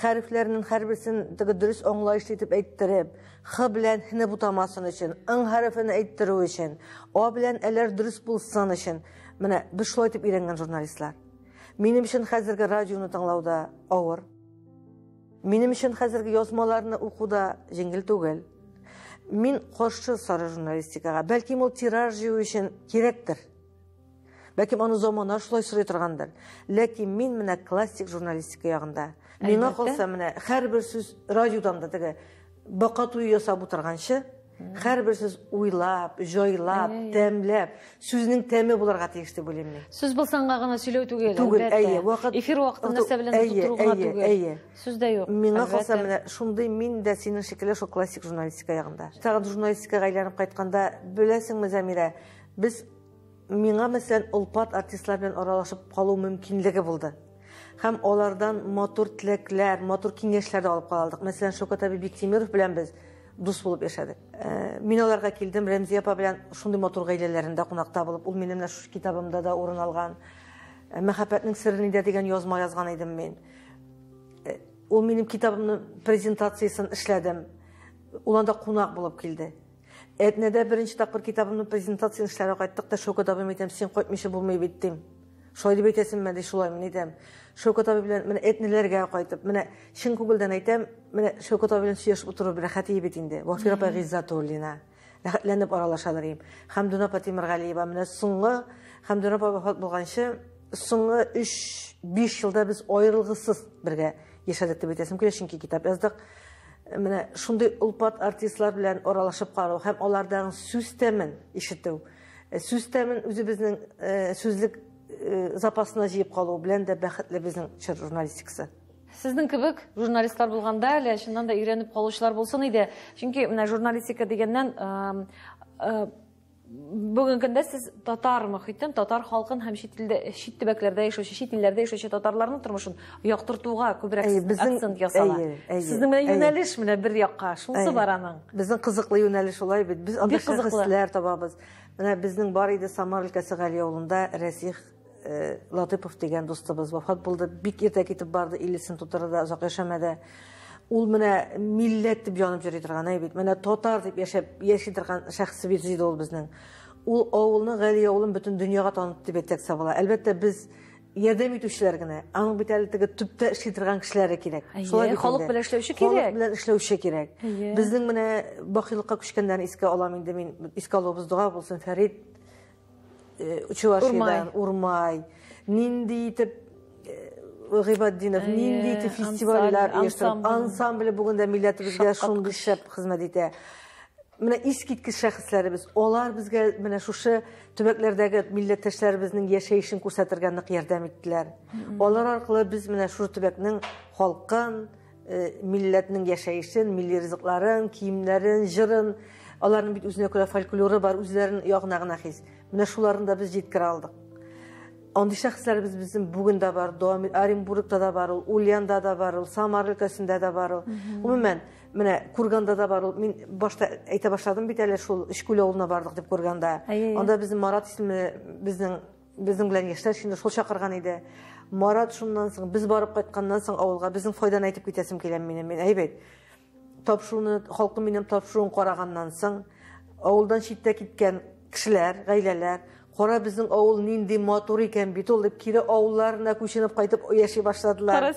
хәрефләрнең һәрберсен дөрес аңлаешлы итеп әйттереп, х белән һне бутамасын өчен, ың хәрефен әйттерү өчен, а белән әләр дөрес булсын өчен, менә без шулай итеп өйрәнгән журналистлар. Минем өчен хәзерге радионы тыңлауда авыр. Минем өчен хәзерге язмаларны укуда җиңел түгел. Мин каршы сары журналистикага, бәлки ул тираж җыю өчен кирәктер. Бәлки аны замана шулай сорый торгандыр. Ләкин мин менә классик журналистика ягында. Миңа калса менә һәрбер сүз радиодан да теге бакатуй ясап утырганчы, һәрбер сүз уйлап, җайлап, тәмләп, сүзнең тәме булырга тиеш дип уйлыйм мин. Сүз булсанга гына сөйләү түгел, әлбәттә. Эфир вакытында нәрсә белән тутыруга түгел. Сүз дә юк. Миңа калса менә шундый мин дә синең шикелле шул классик журналистика ягында. Тагын журналистикага әйләнеп кайтканда, беләсеңме, Замира, без миңа мәсәлән улпат артистлар белән аралашып калу мөмкинлеге булды. Һәм алардан матур теләкләр, матур киңәшләр дә алып калдык. Мәсәлән, Шәүкәт әби Биктимиров белән без дус булып яшәдек. Мин аларга килдем, Рәмзия апа белән шундый матур гаиләләрендә кунакта булып, ул минем шушы китабымда да урын алган. Мәхәббәтнең сыры нидә дигән язма язган идем мин. Ул минем китабымның презентациясын эшләдем. Ул анда кунак булып килде. Әтнәдә беренче тапкыр китабымның презентациясын эшләргә кайттык та Шәүкәт абый әйтәм, син кайтмыйча булмый бит дим. Шулай дип әйтәсем мен шулай мен әйтәм. Шәүкәт абый белән менә этнеләргә кайтып, менә чын күңелдән әйтәм, менә Шәүкәт абый белән сөйләшеп утыру бер рәхәт бит инде. Вафира апа Гыйззатуллина. Рәхәтләнеп аралашалар идем. Хәмдүнә апа Тимергалиева менә соңгы Хәмдүнә апа вафат булганчы соңгы 3-5 елда без аерылгысыз бергә яшәдек дип әйтәсем килә, чөнки китап яздык. Менә шундый улпат артистлар белән аралашып карау һәм алардан сүз тәмен ишетү. Сүз тәмен үзебезнең сүзлек запасына җыеп калу белән дә бәхетле безнең журналистикасы. Сезнең кебек журналистлар булганда әле чыннан да өйрәнеп калучылар булсын иде. Чөнки менә журналистика дигәннән бүгенге көндә сез татар мөхитен, татар халкын һәм чит төбәкләрдә яшәүче, чит илләрдә яшәүче татарларның тормышын яктыртуга күбрәк акцент ясала. Сезнең менә юнәлеш менә бер якка, шунысы бар аның. Безнең кызыклы юнәлеш улай бит. Без анда шәхесләр табабыз. Менә безнең бар иде Самар өлкәсе Гали авылында Рәсих Латыпов дигән дустыбыз вафат булды. Бик иртә китеп барды, 50-сен тутырды, озак яшәмәде. Ул менә милләт дип янып йөри торган бит. Менә татар дип яши торган шәхес бит иде ул безнең. Ул авылны, Гали авылын бөтен дөньяга танытты дип әйтсәк була. Әлбәттә без ярдәм итүчеләр генә. Аның бит әле теге төптә эшли торган кешеләре кирәк. Шулай бит халык белән эшләүче кирәк. Халык белән эшләүче кирәк. Безнең менә бахилыкка күчкәннәрне искә алам инде мин. Искә алабыз дуга булсын Фәрит Чувашидан, Урмай. Нинди итеп Гыйбаддинов, нинди итеп фестивальләр оештырып, ансамбль бүгендә милләтебезгә шундый шәп хезмәт итә. Менә искиткеч шәхесләребез, алар безгә менә шушы төбәкләрдәге милләттәшләребезнең яшәешен күрсәтергә нык ярдәм иттеләр. Алар аркылы без менә шу төбәкнең халкын, милләтнең яшәешен, милли ризыкларын, киемнәрен, җырын, аларның бит үзенә күрә фольклоры бар, үзләрен ягына гына хис. Менә шуларны да без җиткерә алдык. Андый шәхесләребез безнең бүген дә бар, Оренбургта да бар, Ульяндә да бар, Самар өлкәсендә дә бар. Гомумән, менә Курганда да бар. Мин башта әйтә башладым бит әле шул Ишкүл авылына бардык дип Курганда. Анда безнең Марат исемле безнең белән яшьләр шинде шул чакырган иде. Марат шуннан соң без барып кайтканнан соң авылга безнең файдан әйтеп китәсем килә минем. Мин әйбәт. Тапшыруны, халкым минем тапшыруын караганнан соң авылдан читтә киткән кешеләр, гаиләләр Кара безнең авыл нинди матур икән бит ул дип кире авылларына күченеп кайтып яши башладылар.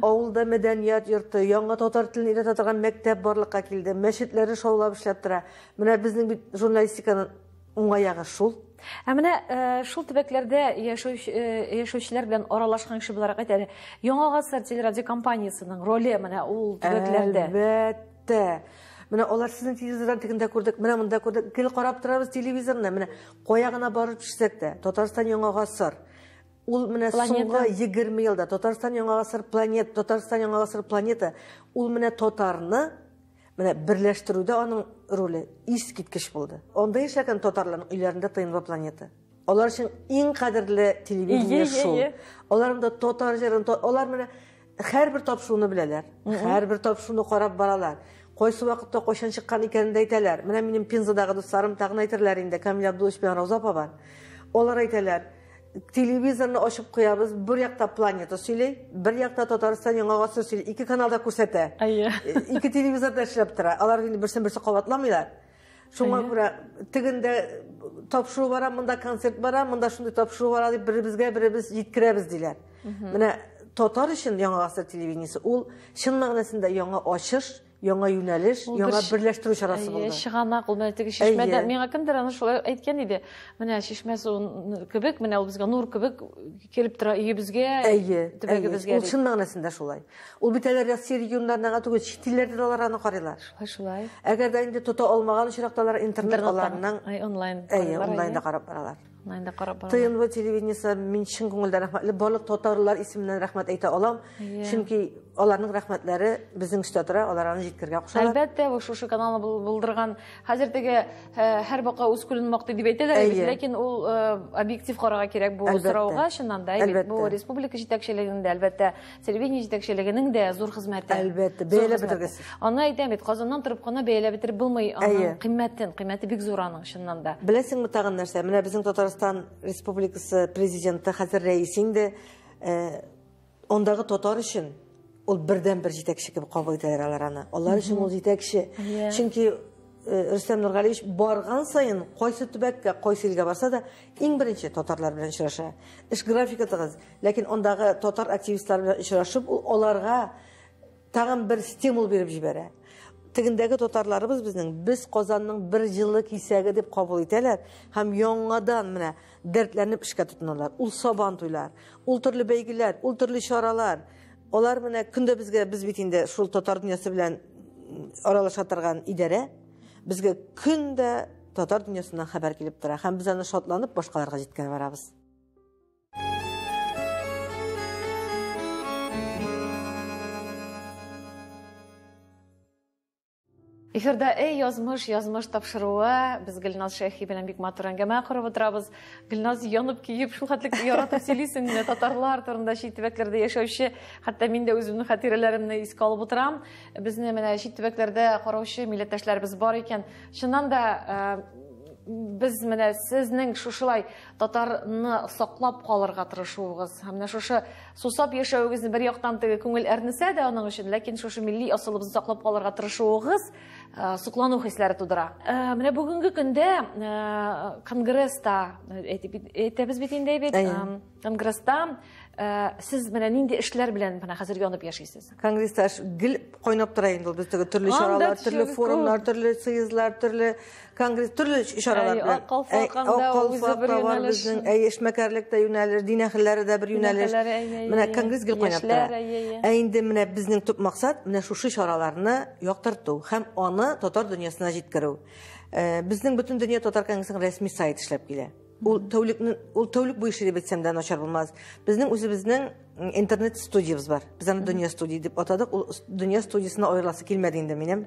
Авылда мәдәният йорты, яңа татар телен өйрәтә торган мәктәп барлыкка килде. Мәчетләре шаулап эшләп тора. Менә безнең бит журналистиканың уңаягы шул. Менә шул төбәкләрдә яшәүчеләр белән аралашкан кеше буларак әйтәләр. Яңа гасыр телерадио компаниясының роле менә ул төбәкләрдә. Әлбәттә. Менә алар сезнең телевизордан тегендә күрдек, менә монда күрдек, гел карап торабыз телевизорны, менә кая гына барып төшсәк тә, Татарстан яңа гасыр. Ул менә соңгы 20 елда Татарстан яңа гасыр планета, Татарстан яңа гасыр планета, ул менә татарны менә берләштерүдә аның роле искиткеч булды. Анда яшәгән татарларның өйләрендә ТНВ планета. Алар өчен иң кадерле телевидение шул. Аларында татар җырын, алар менә һәрбер тапшыруны беләләр. Һәрбер тапшыруны карап баралар. Кайсы вакытта кайчан чыккан икәнен дә әйтәләр. Менә минем Пензадагы дусларым тагын әйтерләр инде, Камил Абдуллович белән Рауза апа бар. Алар әйтәләр, телевизорны ачып куябыз, бер якта планета сөйли, бер якта Татарстан яңа гасыр сөйли, ике каналда күрсәтә. Ике телевизорда эшләп тора. Алар инде берсен-берсе кабатламыйлар. Шуңа күрә тегендә тапшыру бара, монда концерт бара, монда шундый тапшыру бара дип беребез җиткерәбез диләр. Менә татар өчен яңа гасыр телевидениесе ул чын мәгънәсендә яңа ачыш, яңа юнәлеш, яңа берләштерү чарасы булды. Чыганак ул мәтеге чишмәдә. Миңа кемдер аны шулай әйткән иде. Менә чишмә суы кебек, менә ул безгә нур кебек килеп тора өебезгә, төбәгебезгә. Ул чын мәгънәсендә шулай. Ул бит әле Россия регионнарына түгел, чит илләрдә дә алар аны карыйлар. Шулай. Әгәр дә инде тота алмаган очракталар интернет аларның онлайн онлайнда карап баралар. Онлайнда карап баралар. ТНВ телевидениесе мин чын күңелдән рәхмәтле барлык татарлар исеменнән рәхмәт әйтә алам. Чөнки аларның рәхмәтләре безнең үстә тора, алар аны җиткергә кушалар. Әлбәттә, шушы каналны булдырган хәзер теге һәр бака үз күлен мактый дип әйтәләр, ләкин ул объектив карарга кирәк бу сорауга, чыннан да, бу республика җитәкчелегендә, әлбәттә, телевидение җитәкчелегенең дә зур хезмәте. Әлбәттә, бәяләп бетергез. Аны әйтәм бит, Казаннан торып кына бәяләп бетереп булмый, аның кыйммәте бик зур аның, чыннан да. Беләсеңме тагын нәрсә? Менә безнең Татарстан Республикасы президенты хәзер рәис инде, ондагы татар өчен ул бердән бер җитәкче кебек кабул итәләр алар аны. Алар өчен ул җитәкче. Чөнки Рөстәм Нургалиевич барган сайын кайсы төбәккә, кайсы илгә барса да иң беренче татарлар белән очраша. Эш графигы тыгыз, ләкин андагы татар активистлар белән очрашып, аларга тагын бер стимул биреп җибәрә. Тегендәге татарларыбыз безнең без Казанның бер җылы кисәге дип кабул итәләр һәм яңадан менә дәртләнеп эшкә тотыналар. Ул сабан туйлар, ул төрле бәйгеләр, ул төрле чаралар. Алар менә көндә безгә без бит инде шул татар дөньясы белән аралаша торган идарә безгә көндә татар дөньясыннан хәбәр килеп тора һәм без аны шатланып башкаларга җиткән барабыз. Эфирда язмыш тапшыруы. Без Гөлназ Шәйхи белән бик матур әңгәмә корып утырабыз. Гөлназ янып киеп шул хәтлек яратып сөйлисең, татарлар турында чит төбәкләрдә яшәүче, хәтта мин дә үземнең хатирәләремне искә алып утырам. Безне менә чит төбәкләрдә караучы милләттәшләребез бар икән. Чыннан да biz менә сезнең шушылай татарны саклап калырга тырышуыгыз, һәм менә шушы сусап яшәүегезне бер яктан теге күңел әрнесә дә аның өчен, ләкин шушы милли асылыбызны саклап калырга тырышуыгыз соклану хисләре тудыра. Менә бүгенге көндә конгресста әйтәбез бит инде бит, конгресста siz менә нинди эшләр белән менә хәзер янып яшисез? Конгресста гел кайнап тора инде ул бездәге төрле чаралар, төрле форумнар, төрле съездлар, төрле конгресс, төрле чаралар. Безнең эшмәкәрлектә юнәлеш, дин әһелләре дә бер юнәлеш. Менә конгресс гел кайнап тора. Инде менә безнең төп максат менә шушы чараларны яктырту һәм аны татар дөньясына җиткерү. Безнең бөтен дөнья татар конгрессының рәсми сайты эшләп килә. Ул тәүлек буе эшли бетсәм дә начар булмас. Безнең үзебезнең интернет студиябыз бар. Без аны дөнья студия дип атадык. Ул дөнья студиясына аерыласы килмәде инде минем.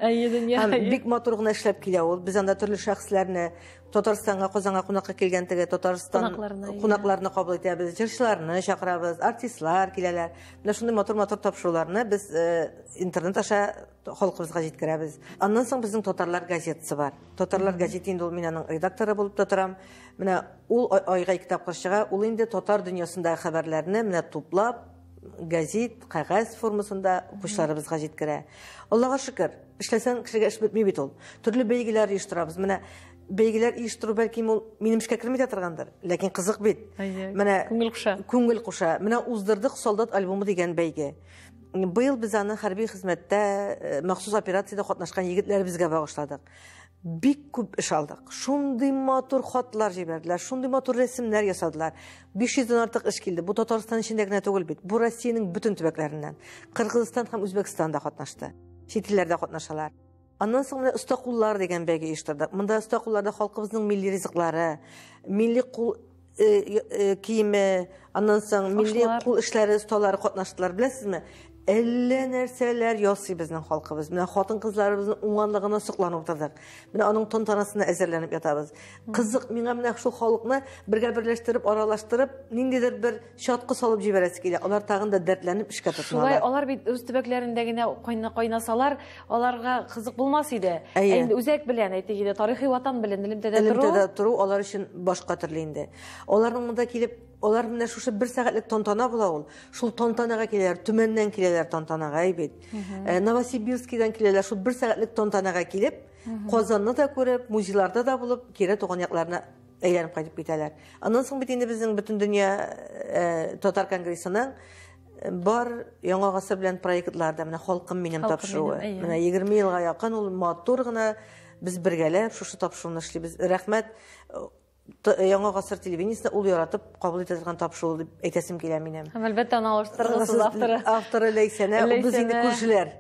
Бик матур гына эшләп килә ул. Без анда төрле шәхесләрне Татарстанга, Казанга кунакка килгән теге Татарстан кунакларны кабул итәбез, җырчыларны чакырабыз, артистлар киләләр. Менә шундый матур таптыруларны без интернет аша халкыбызга җиткерәбез. Аннан соң безнең татарлар газетасы бар. Татарлар газеты инде ул мин аның редакторы булып торам. Менә ул айга 2 тапкыр чыга. Ул инде татар дөньясындагы хәбәрләрне менә туплап газет, кагаз формасында укучыларыбызга җиткерә. Аллага шөкер, эшләсәң кешегә эш бетми бит ул. Төрле бәйгеләр оештырабыз. Менә бәйгеләр оештыру бәлки ул минем эшкә керми дә торгандыр, ләкин кызык бит. Менә күңел куша. Менә уздырдык солдат альбомы дигән бәйге. Быел без аны хәрби хезмәттә махсус операциядә катнашкан егетләребезгә багышладык. Бик күп эш алдык. Шундый матур хатлар җибәрделәр, шундый матур рәсемнәр ясадылар. 500-дән артык эш килде. Бу Татарстан эчендә генә түгел бит. Бу Россиянең бөтен төбәкләреннән. Кыргызстан һәм Үзбәкстан да катнашты. Чит илләрдә катнашалар. Аннан соң менә оста куллар дигән бәйге оештырдык. Монда оста кулларда халкыбызның милли ризыклары, милли кул киеме, аннан соң милли кул эшләре осталары катнаштылар. Беләсезме? Әллә нәрсәләр ясый безнең халкыбыз. Менә хатын-кызларыбызның уңганлыгына сокланып утырдык. Менә аның тантанасына әзерләнеп ятабыз. Кызык, миңа менә шул халыкны бергә берләштереп, аралаштырып, ниндидер бер чатка салып җибәрәсе килә. Алар тагын да дәртләнеп эшкә тотыналар. Шулай, алар бит үз төбәкләрендә генә кайнасалар, аларга кызык булмас иде. Инде үзәк белән әйтик, тарихи ватан белән элемтәдә тору алар өчен башка төрле инде. Аларның монда килеп, алар менә шушы 1 сәгатьлек тантана була ул. Шул тантанага киләләр, Төмәннән киләләр тантанага бит. Новосибирскидан киләләр, шул 1 сәгатьлек тантанага килеп, Казанны да күреп, музейларда да булып, кире туган якларына әйләнеп кайтып китәләр. Аннан соң бит инде безнең бөтен дөнья татар конгрессының бар яңа гасыр белән проектларда менә халкым минем тапшыруы. Менә 20 елга якын ул матур гына без бергәләп шушы тапшыруны эшлибез. Рәхмәт яңа гасыр телевидениесендә ул яратып кабул итә торган тапшыру дип әйтәсем килә минем. Һәм әлбәттә аны алыштыргысыз авторы. Авторы Ләйсәнә, без инде күршеләр.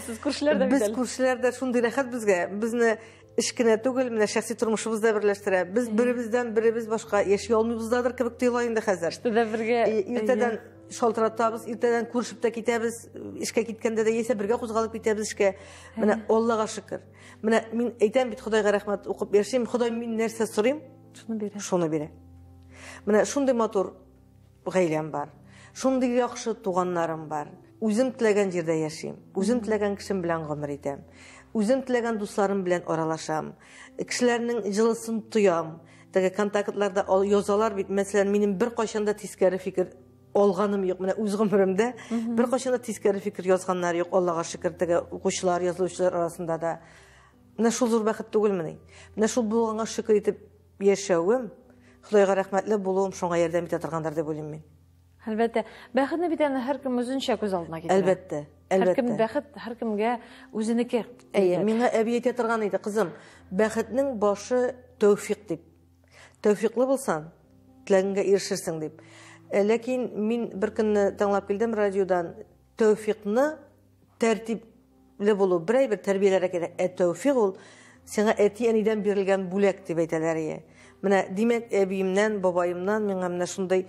Сез күршеләр дә бит. Без күршеләр дә шундый рәхәт безгә. Безне эш кенә түгел, менә шәхси тормышыбызда берләштерә. Без беребездән беребез башка яши алмыйбыздадыр кебек тоела инде хәзер. Штыда бергә иртәдән шалтыратабыз, иртәдән күрешеп тә китәбез, эшкә киткәндә дә яисә бергә кузгалып китәбез эшкә. Менә Аллага шөкер. Менә мин әйтәм бит, Худайга рәхмәт укып яшим, Худай мин нәрсә сорыйм, шуны бирә. Менә шундый матур гаиләм бар. Шундый яхшы туганнарым бар. Үзем теләгән җирдә яшим. Үзем теләгән кешем белән гомер итәм. Үзем теләгән дусларым белән аралашам. Кешеләрнең җылысын тоям. Теге контактларда язалар бит. Мәсәлән, минем бер кайчанда тискәре фикер алганым юк. Менә үз гомеремдә бер кайчанда тискәре фикер язганнар юк. Аллага шөкер, теге укучылар, язылучылар арасында да. Менә шул зур бәхет түгелмени? Менә шул булганга шөкер итеп яшәвем, Худайга рәхмәтле булуым шуңа ярдәм итә торгандыр дип уйлыйм мин. Әлбәттә, бәхетне бит әнә һәркем үзенчә күз алдына китерә. Әлбәттә, Һәркем әлбәттә. бәхет һәркемгә үзенеке. Әйе, миңа әби әйтә торган иде, кызым, бәхетнең башы тәүфик дип. Тәүфиклы булсаң, теләгеңгә ирешерсең дип. Ләкин мин бер көнне тыңлап килдем радиодан, тәүфикны тәртипле булу, бер тәрбияләргә кирәк. Тәүфик ул сиңа әти-әнидән бирелгән бүләк дип әйтәләр ие. Менә димәк, әбиемнән, бабаемнан миңа менә шундай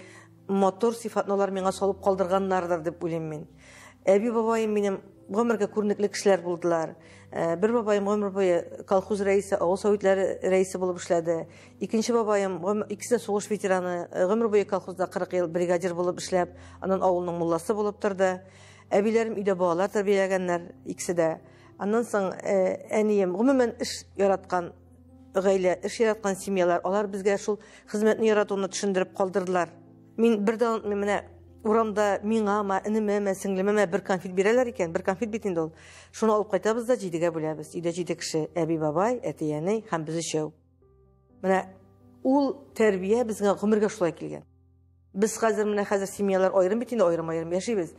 мотор сыйфатны миңа салып калдырганнардыр дип уйлыйм мин. Әби бабаем минем гомергә күренекле кешеләр булдылар. Бер бабаем гомер буе колхоз рәисе, авыл советлары рәисе булып эшләде. Икенче бабаем икесе дә сугыш ветераны, гомер буе колхозда 40 ел бригадир булып эшләп, аннан авылның мулласы булып торды. Әбиләрем өйдә балалар тәрбияләгәннәр, икесе дә. Аннан соң әнием гомумән эш яраткан гаилә, эш яраткан семьялар, алар безгә шул хезмәтне яратуны төшендереп калдырдылар. Мин бердән менә урамда миңа, инемә, сеңлемә бер конфет бирәләр икән, бер конфет бит инде ул. Шуны алып кайтабыз да 7гә бүләбез. Өйдә 7 кеше, әби бабай, әти-әни һәм без өчәү. Менә ул тәрбия безгә гомергә шулай килгән. Без хәзер семьялар аерым бит инде, аерым яшибез.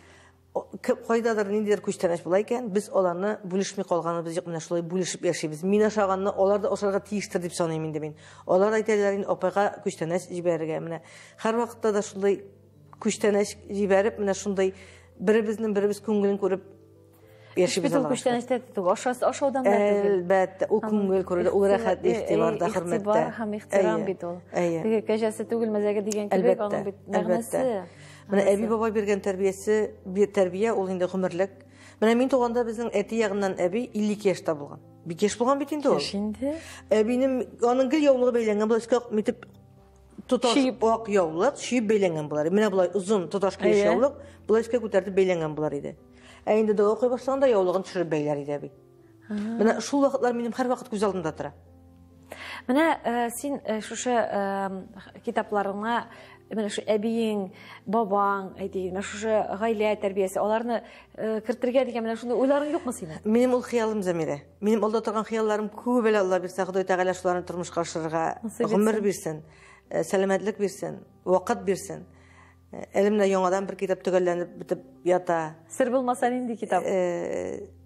Кайдадыр ниндидер күчтәнәч була икән, без аларны бүлешми калганыбыз юк, менә шулай бүлешеп яшибез. Мин ашаганны алар да ашарга тиештер дип саныйм инде мин. Алар әйтәләр инде апайга күчтәнәч җибәрергә. Менә һәр вакытта да шулай күчтәнәч җибәреп, менә шундай беребез күңелен күреп яшибез. Бит ул күчтәнәчтә түгел, ашаудан да түгел. Әлбәттә, ул күңел күрде, ул рәхәт ихтибарда, хөрмәттә. Игътибар һәм ихтирам бит ул. Теге кәҗәсе түгел мәзәгә дигән кебек, аның бит мәгънәсе. Менә әби бабай биргән тәрбия ул инде гомерлек. Менә мин туганда безнең әти ягыннан әби 52 яшьтә булган. Бик яшь булган бит инде ул. Инде. Әбинең аның гел яулыгы бәйләнгән, булай митеп туташ ак яулык, шиеп бәйләнгән булар. Менә булай узын туташ кеш яулык, булай күтәртеп бәйләнгән булар иде. Инде дә укый башлаганда яулыгын төшереп бәйләр иде әби. Менә шул вакытлар минем һәр вакыт күз алдымда тора. Менә син шушы китапларыңа менә шу әбиең, бабаң, әйтик, шушы гаилә тәрбиясе, аларны кертергә дигән менә шундый уйларың юкмы синең? Минем ул хыялым Замира. Минем алда торган хыялларым күп әле, Алла бирсә, Ходай Тәгалә шуларны тормышка ашырырга гомер бирсен, сәламәтлек бирсен, вакыт бирсен. Әлемдә яңадан бер китап төгәлләнеп битеп ята. Сер булмаса нинди китап?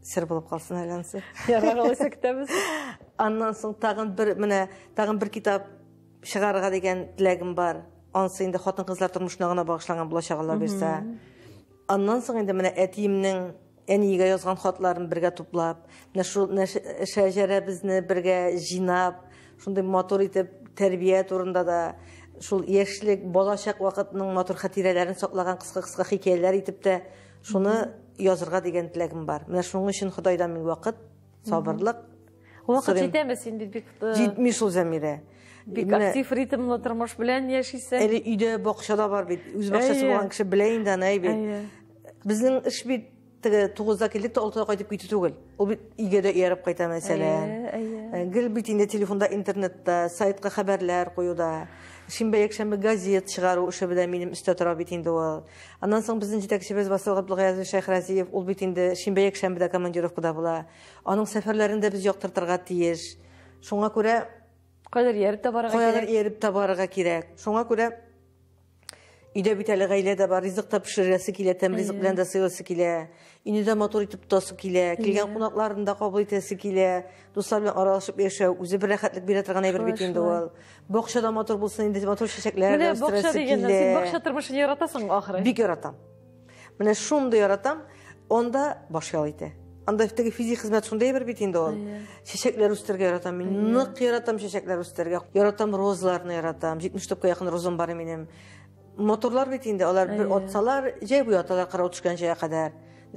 Сер булып калсын әләнсе. Ярарлыйсы китабыз. Аннан соң тагын бер китап чыгарырга дигән теләгем бар. Ансы инде хатын-кызлар тормышына гына багышланган булачак, Алла бирсә. Аннан соң инде менә әтиемнең әниегә язган хатларын бергә туплап, менә шул шәҗәрәбезне бергә җыйнап, шундый матур итеп тәрбия турында да, шул яшьлек, балачак вакытның матур хатирәләрен саклаган кыска хикәяләр итеп тә шуны язырга дигән теләгем бар. Менә шуның өчен Худайдан мин вакыт, сабырлык. Вакыт җитәмәс инде бик. Җитми шул Замира. Бик актив ритмлы тормыш белән яшисең. Әле өйдә бакчада бар бит. Үз бакчасы булган кеше белә инде аны бит. Безнең эш бит 9-да килдек, 6-да кайтып китү түгел. Ул бит өйгә дә ияреп кайта мәсәлән. Гел бит инде телефонда, интернетта, сайтка хәбәрләр куюда. Шимбә-якшәмбе газет чыгару эше белән минем өстә тора бит инде ул. Аннан соң безнең җитәкчебез Васил Габдулгаязов Шәйхразиев, ул бит инде шимбә-якшәмбедә командировкада була. Аның сәфәрләрендә без яктыртырга тиеш. Шуңа күрә кайдар ярып табарга кирәк. Шуңа күрә өйдә бит әле гаилә дә бар, ризык та пешерәсе килә, тәм ризык белән дә сыйласы килә. Инде матур итеп тотасы килә, килгән кунакларын да кабул итәсе килә. Дуслар белән аралашып яшәү үзе бер рәхәтлек бирә торган әйбер бит инде ул. Бакчада матур булсын, инде матур чәчәкләр да үстерәсе килә. Менә бакча дигәндә син бакча тормышын яратасың ахыры. Бик яратам. Менә шундый яратам, анда баш ял итә. Анда теге физик хезмәт шундай бер бит инде ул. Чәчәкләр үстергә яратам мин. Нык яратам чәчәкләр үстергә. Яратам розаларны яратам. 70 топка якын розам бар минем. Моторлар бит инде, алар бер атсалар, җәй буе аталар карау төшкән җая кадәр.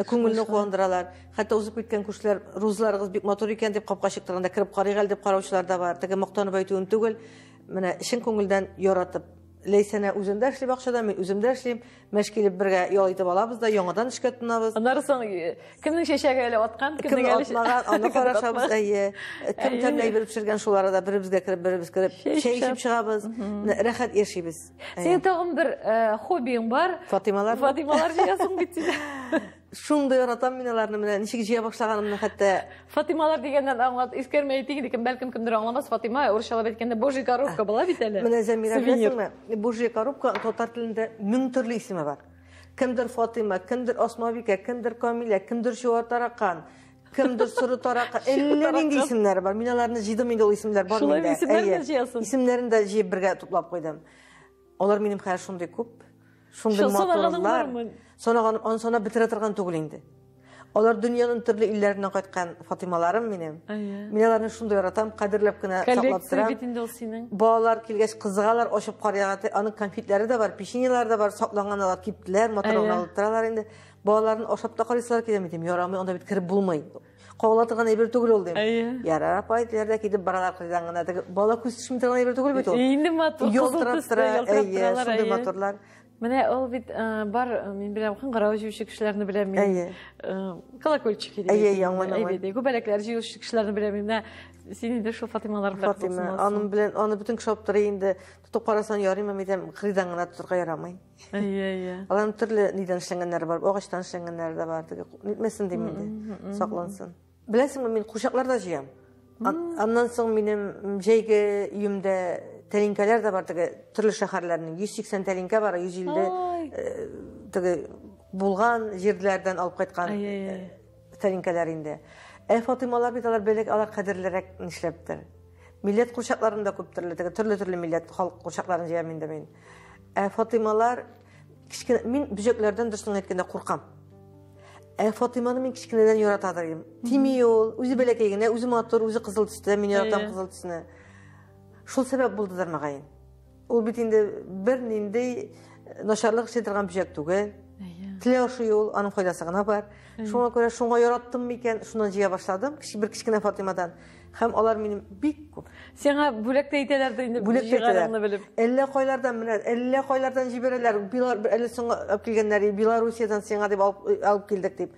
Күңелне куандыралар. Хәтта узып киткән күршеләр розаларыгыз бик матур икән дип капка чыктырганда кирип карыйгал дип караучылар да бар. Теге мактанып әйтүен түгел, менә чын күңелдән яратып. Ләйсәнә үзендә эшли бакчада, мин үземдә эшлим. Мәш килеп бергә ял итеп алабыз да, яңадан эшкә тотынабыз. Аннары соң кемнең чәчәге әле аткан, кемнең атмаган, аны карашабыз, әйе. Кем тәмләй бер пешергән шулары да беребезгә кереп, чәй эчеп чыгабыз. Рәхәт яшибез. Синең тагын бер хоббиң бар. Фатималар җыясың бит син. Шундай яратам мин аларны менә ничек җыя башлаганымны хәтта Фатималар дигәннән аңлат искәрмәй тиген икән, бәлкем кемдер аңламас. Фатима урысчалап әйткәндә божий коробка була бит әле. Менә Зәмирә беләсеңме? Божий коробка татар телендә 1000 төрле исеме бар. Кемдер Фатима, кемдер Осмавика, кемдер Камилә, кемдер Шуатаракан, кемдер Сыры Таракан. Әллә нинди исемнәр бар. Мин аларны җыйдым инде, ул исемнәр бар Шулай миндә. исемнәрне җыясың. Исемнәрен дә җыеп бергә туплап куйдым. Алар минем хәзер шундый күп, шундый Санаганың матурлар. бармы? Санаган, сана бетерә торган түгел инде. Алар дөньяның төрле илләреннән кайткан Фатималарым минем. Мин аларны шундый яратам, кадерләп кенә саклап Коллекция торам. бит инде ул синең. Балалар килгәч кызыгалар, ачып карыягы, аның конфетләре дә бар, печеньеләре дә бар, сакланган алар киптеләр, моторын алып торалар инде. Балаларын ашап та карыйсылар киләм дим, ярамый, анда бит кирип булмый. Кагылатырган әйбер түгел ул дим. Ярар, апа, әйтәләр дә китеп баралар кырдан гына. Бала күз төшмәй торган әйбер түгел бит ул. Инде матур, кызыл төстә ялтырап шундый моторлар. Менә ул бит бар, мин беләм, кыңгырау җыючы кешеләрне беләм мин. Колокольчик иде. Әйе, күбәләкләр җыючы кешеләрне беләм мин. Син инде шул Фатималар белән Фатима, аның белән, аны бүтән кеше алып тора инде. Тотып карасан ярыймы дидем, кырыдан гына тотырга ярамый. Аларның төрле нидән эшләнгәннәре бар, агачтан эшләнгәннәре дә бар. Нитмәсен дим инде, саклансын. Беләсеңме, мин кушакларда җыям. Аннан соң минем җәйге өемдә тәлинкәләр дә бар, төрле шәһәрләрнең 180 тәлинкә бар, 150 булган җирләрдән алып кайткан тәлинкәләр инде. Фатималар бит алар белек, алар кадерлерәк нишләптер. Милләт кушакларында күп төрле милләт халык кушакларын җыям инде мин. Фатималар кичкенә, мин бүҗәкләрдән дөресен әйткәндә куркам. Фатиманы мин кичкенәдән яратадыр. Тими ул, үзе бәләкәй генә, үзе матур, үзе кызыл төстә, мин яратам кызыл төсне. Шул сәбәп булдыдыр мәгәен. Ул бит инде бер нинди начарлык эшләтергән бүҗәк түгел. Теле ашый ул, аның файдасы гына бар. Шуңа күрә шуңа яраттым микән, шуннан җыя башладым. Бер кичкенә Фатимадан. Һәм алар минем бик күп. Сиңа бүләк тә әйтәләр дә инде җыйганыңны белеп. Әллә кайлардан менә, әллә кайлардан җибәрәләр. Әле соңга алып килгәннәр, Белоруссиядан сиңа дип алып килдек дип.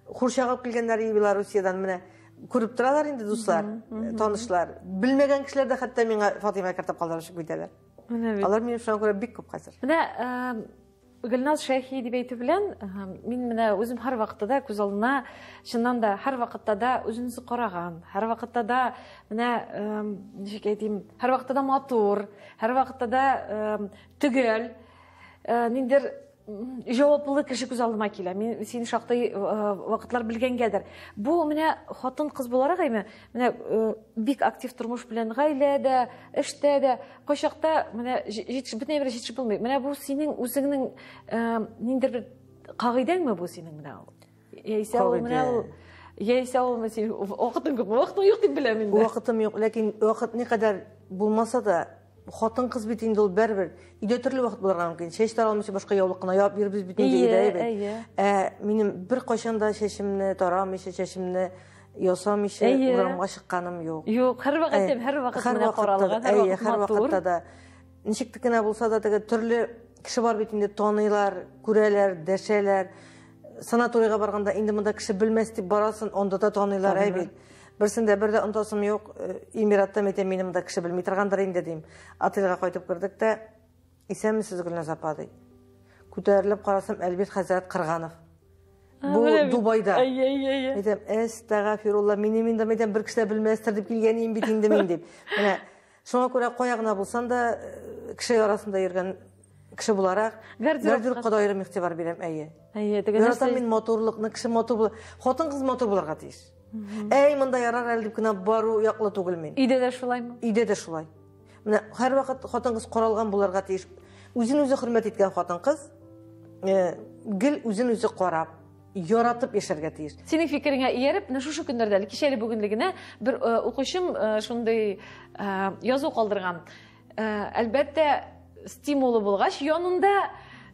Хуршага алып килгәннәр Белоруссиядан менә. Күреп торалар инде дуслар, танышлар. Белмәгән кешеләр дә хәтта миңа Фатима кертеп калдырышып китәләр. Алар минем шуңа күрә бик күп хәзер. Менә Гөлназ Шәйхи дип әйтү белән, мин менә үзем һәр вакытта күз алдына, чыннан да һәр вакытта да үзенезе караган, һәр вакытта да менә ничек әйтим, һәр вакытта да матур, һәр вакытта да төгәл, ниндер җаваплы кеше күз алдыма килә. Мин син шактый вакытлар белгәнгәдер. Бу менә хатын-кыз буларак әйме, менә бик актив тормыш белән гаиләдә, эштә дә, кайчакта менә бөтенләй бер җитешеп булмый. Менә бу синең үзеңнең ниндер бер кагыйдәңме бу синең менә ул? Яисә ул менә ул яисә ул син вакытың күп, вакытың юк дип беләм инде. Вакытым юк, ләкин вакыт никадәр булмаса да хатын-кыз бит инде ул бер-бер. Өйдә төрле вакыт булырга мөмкин. Чәч таралмыйча башка яулык кына яп бирбез бит инде. Минем бер кайчан да чәчемне тарамыйча, чәчемне ясамыйча урамга чыкканым юк. Юк, һәр вакыт менә каралган, һәр вакытта да. Ничек кенә булса да төрле кеше бар бит инде, таныйлар, күрәләр, дәшәләр. Санаторийга барганда инде монда кеше белмәс дип барасын, анда да таныйлар әйбит. Берсендә бер дә онтасым юк, Эмиратта минем да кеше белми торгандыр инде дим. Отельгә кайтып кирдек тә, исәнмесез Гөлназ апа ди. Күтәрелеп карасам, Әлбит хәзрәт Кырганов. Бу Дубайда. Әйтәм, әстәгъфирулла, минем инде бер кеше белмәстер дип килгәнем бит инде мин дип. Менә шуңа күрә каягына булсам да, кеше арасында йөргән кеше буларак, гардеробка да аерым игътибар бирәм, яратам мин матурлыкны, кеше матур була. Хатын-кыз матур булырга тиеш. Монда ярар әле дип кенә бару яклы түгел мин. Өйдә дә шулаймы? Өйдә дә шулай. Менә һәр вакыт хатын-кыз каралган булырга тиеш. Үзен-үзе хөрмәт иткән хатын-кыз, гел үзен-үзе карап, яратып яшәргә тиеш. Синең фикереңә ияреп, менә шушы көндәрдә, кичәле бүгенлегенә бер укучым шундый язу калдырган. Әлбәттә, стимулы булгач, янында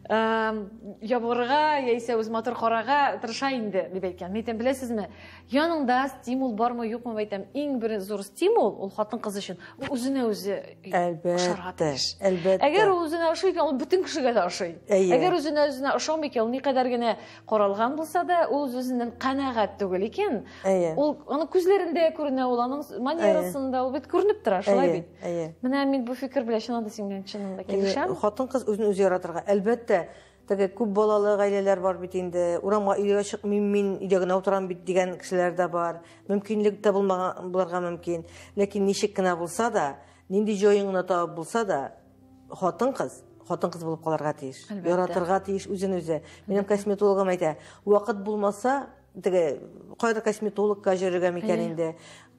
ябырга, яисә үз матур карага тырыша инде дип әйткән. Әйтәм, беләсезме, янында стимул бармы, юкмы әйтәм, иң бер зур стимул ул хатын-кыз өчен үзенә үзе ошарга тиеш. Әгәр ул үзенә ошый икән, ул бүтән кешегә дә ошый. Әгәр үзенә ошамый икән, ул никадәр генә каралган булса да, ул үзеннән канәгать түгел икән. Ул аның күзләрендә күренә, ул аның манерасында, ул бит күренеп тора, шулай бит. Менә мин бу фикер белән чыннан да синең белән чыннан да килешәм. Хатын-кыз үзен үзе яратырга, әлбәттә, Теге күп балалы гаиләләр бар бит инде. Урамга өйгә чыкмыйм мин, өйдә генә утырам бит дигән кешеләр дә бар. Мөмкинлек дә булмага мөмкин. Ләкин ничек кенә булса да, нинди җаеңны табып булса да, хатын-кыз булып калырга тиеш. Яратырга тиеш үзен-үзе. Минем косметологым әйтә, вакыт булмаса, теге кайда косметологка йөрергә микән инде.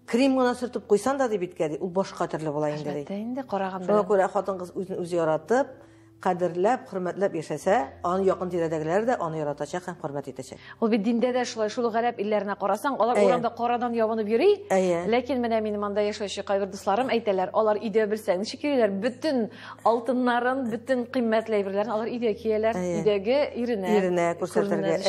Крем гына сөртеп куйсан да дип биткә, ул башка төрле була инде. Әлбәттә, инде караганда. Шуңа күрә хатын-кыз үзен-үзе яратып, кадерләп, хөрмәтләп яшәсә, аны якын тирәдәгеләр дә аны яратачак һәм хөрмәт итәчәк. Ул бит диндә дә шулай, шул гарәп илләренә карасаң, алар урамда карадан ябынып йөри. Ләкин менә минем анда яшәүче кайбер дусларым әйтәләр, алар өйдә белсәң, ничек йөриләр, бөтен алтыннарын, бөтен кыйммәтле әйберләрен алар өйдә кияләр, өйдәге иренә күрсәтергә.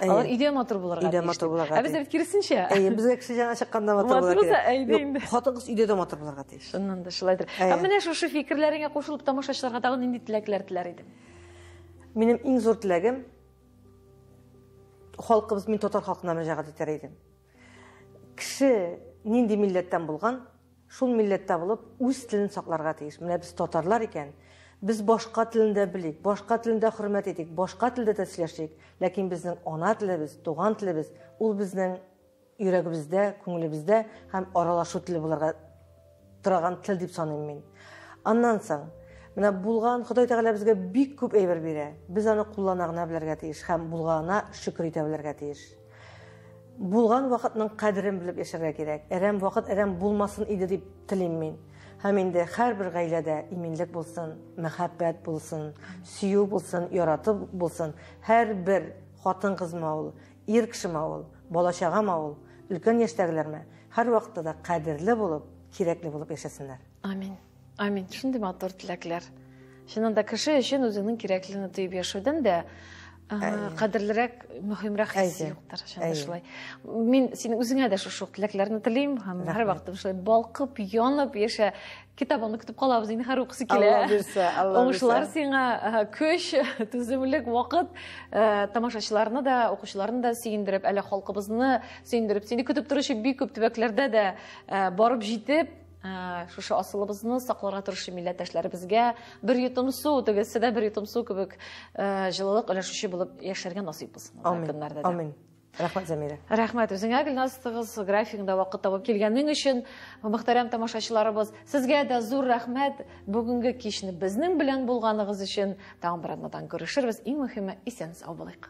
Алар өйдә матур булырга. Өйдә матур булырга. Ә бездә бит киресенчә. Безгә кеше җаны чыкканда матур булырга кирәк. Хатын-кыз өйдә дә матур булырга тиеш. Шуннан да шулайдыр. Ә менә шушы фикерләреңә кушылып тамашачыларга тагын нинди теләкләр теләр идең? Минем иң зур теләгем халкыбыз, мин татар халкына мөрәҗәгать итәр идем. Кеше нинди милләттән булган, шул милләттә булып үз телен сакларга тиеш. Менә без татарлар икән, без башка телендә белик, башка телендә хөрмәт итик, башка телдә сөйләшик, ләкин безнең ана телебез, туган телебез, ул безнең йөрәгебездә, күңелебездә һәм аралашу теле булырга торган тел дип саныйм мин. Аннан соң менә булган Ходай Тәгалә безгә бик күп әйбер бирә. Без аны куллана гына белергә тиеш һәм булганына шөкр итә белергә тиеш. Булган вакытның кадерен белеп яшәргә кирәк. Әрәм вакыт әрәм булмасын иде дип телим мин. Һәм инде һәрбер гаиләдә иминлек булсын, мәхәббәт булсын, сөю булсын, яратып булсын. Һәрбер хатын-кызма ул, ир кешеме ул, бала-чагама ул, өлкән яшьтәгеләрме, һәр вакытта да кадерле булып, кирәкле булып яшәсеннәр. Амин. Амин. Шундый матур теләкләр. Шуннан да кеше өчен үзенең кирәклеген тоеп яшәүдән дә кадерлерәк, мөһимрәк хис юктыр. Шулай. Мин синең үзеңә дә шушы теләкләрне телим һәм һәр вакытта шулай балкып, янып яшә. Китабыңны көтеп калабыз инде, һәр укысы килә. Алла бирсә, Алла бирсә. Уңышлар сиңа көч, түземлек, вакыт, тамашачыларны да, укучыларны да сөендереп, әле халкыбызны сөендереп, сине көтеп торучы бик күп төбәкләрдә дә барып җитеп, шушы асылыбызны сакларга тырышу милләттәшләребезгә бер йотым су, тегесе дә бер йотым су кебек җылылык өләшүче булып яшәргә насыйп булсын. Амин. Рәхмәт, Зәмирә. Рәхмәт. Үзеңә Гөлназ тыгыз графигында вакыт табып килгәнең өчен, мөхтәрәм тамашачыларыбыз, сезгә дә зур рәхмәт. Бүгенге кичне безнең белән булганыгыз өчен. Тагын бер атнадан күрешербез. Иң мөһиме, исән-сау булыйк.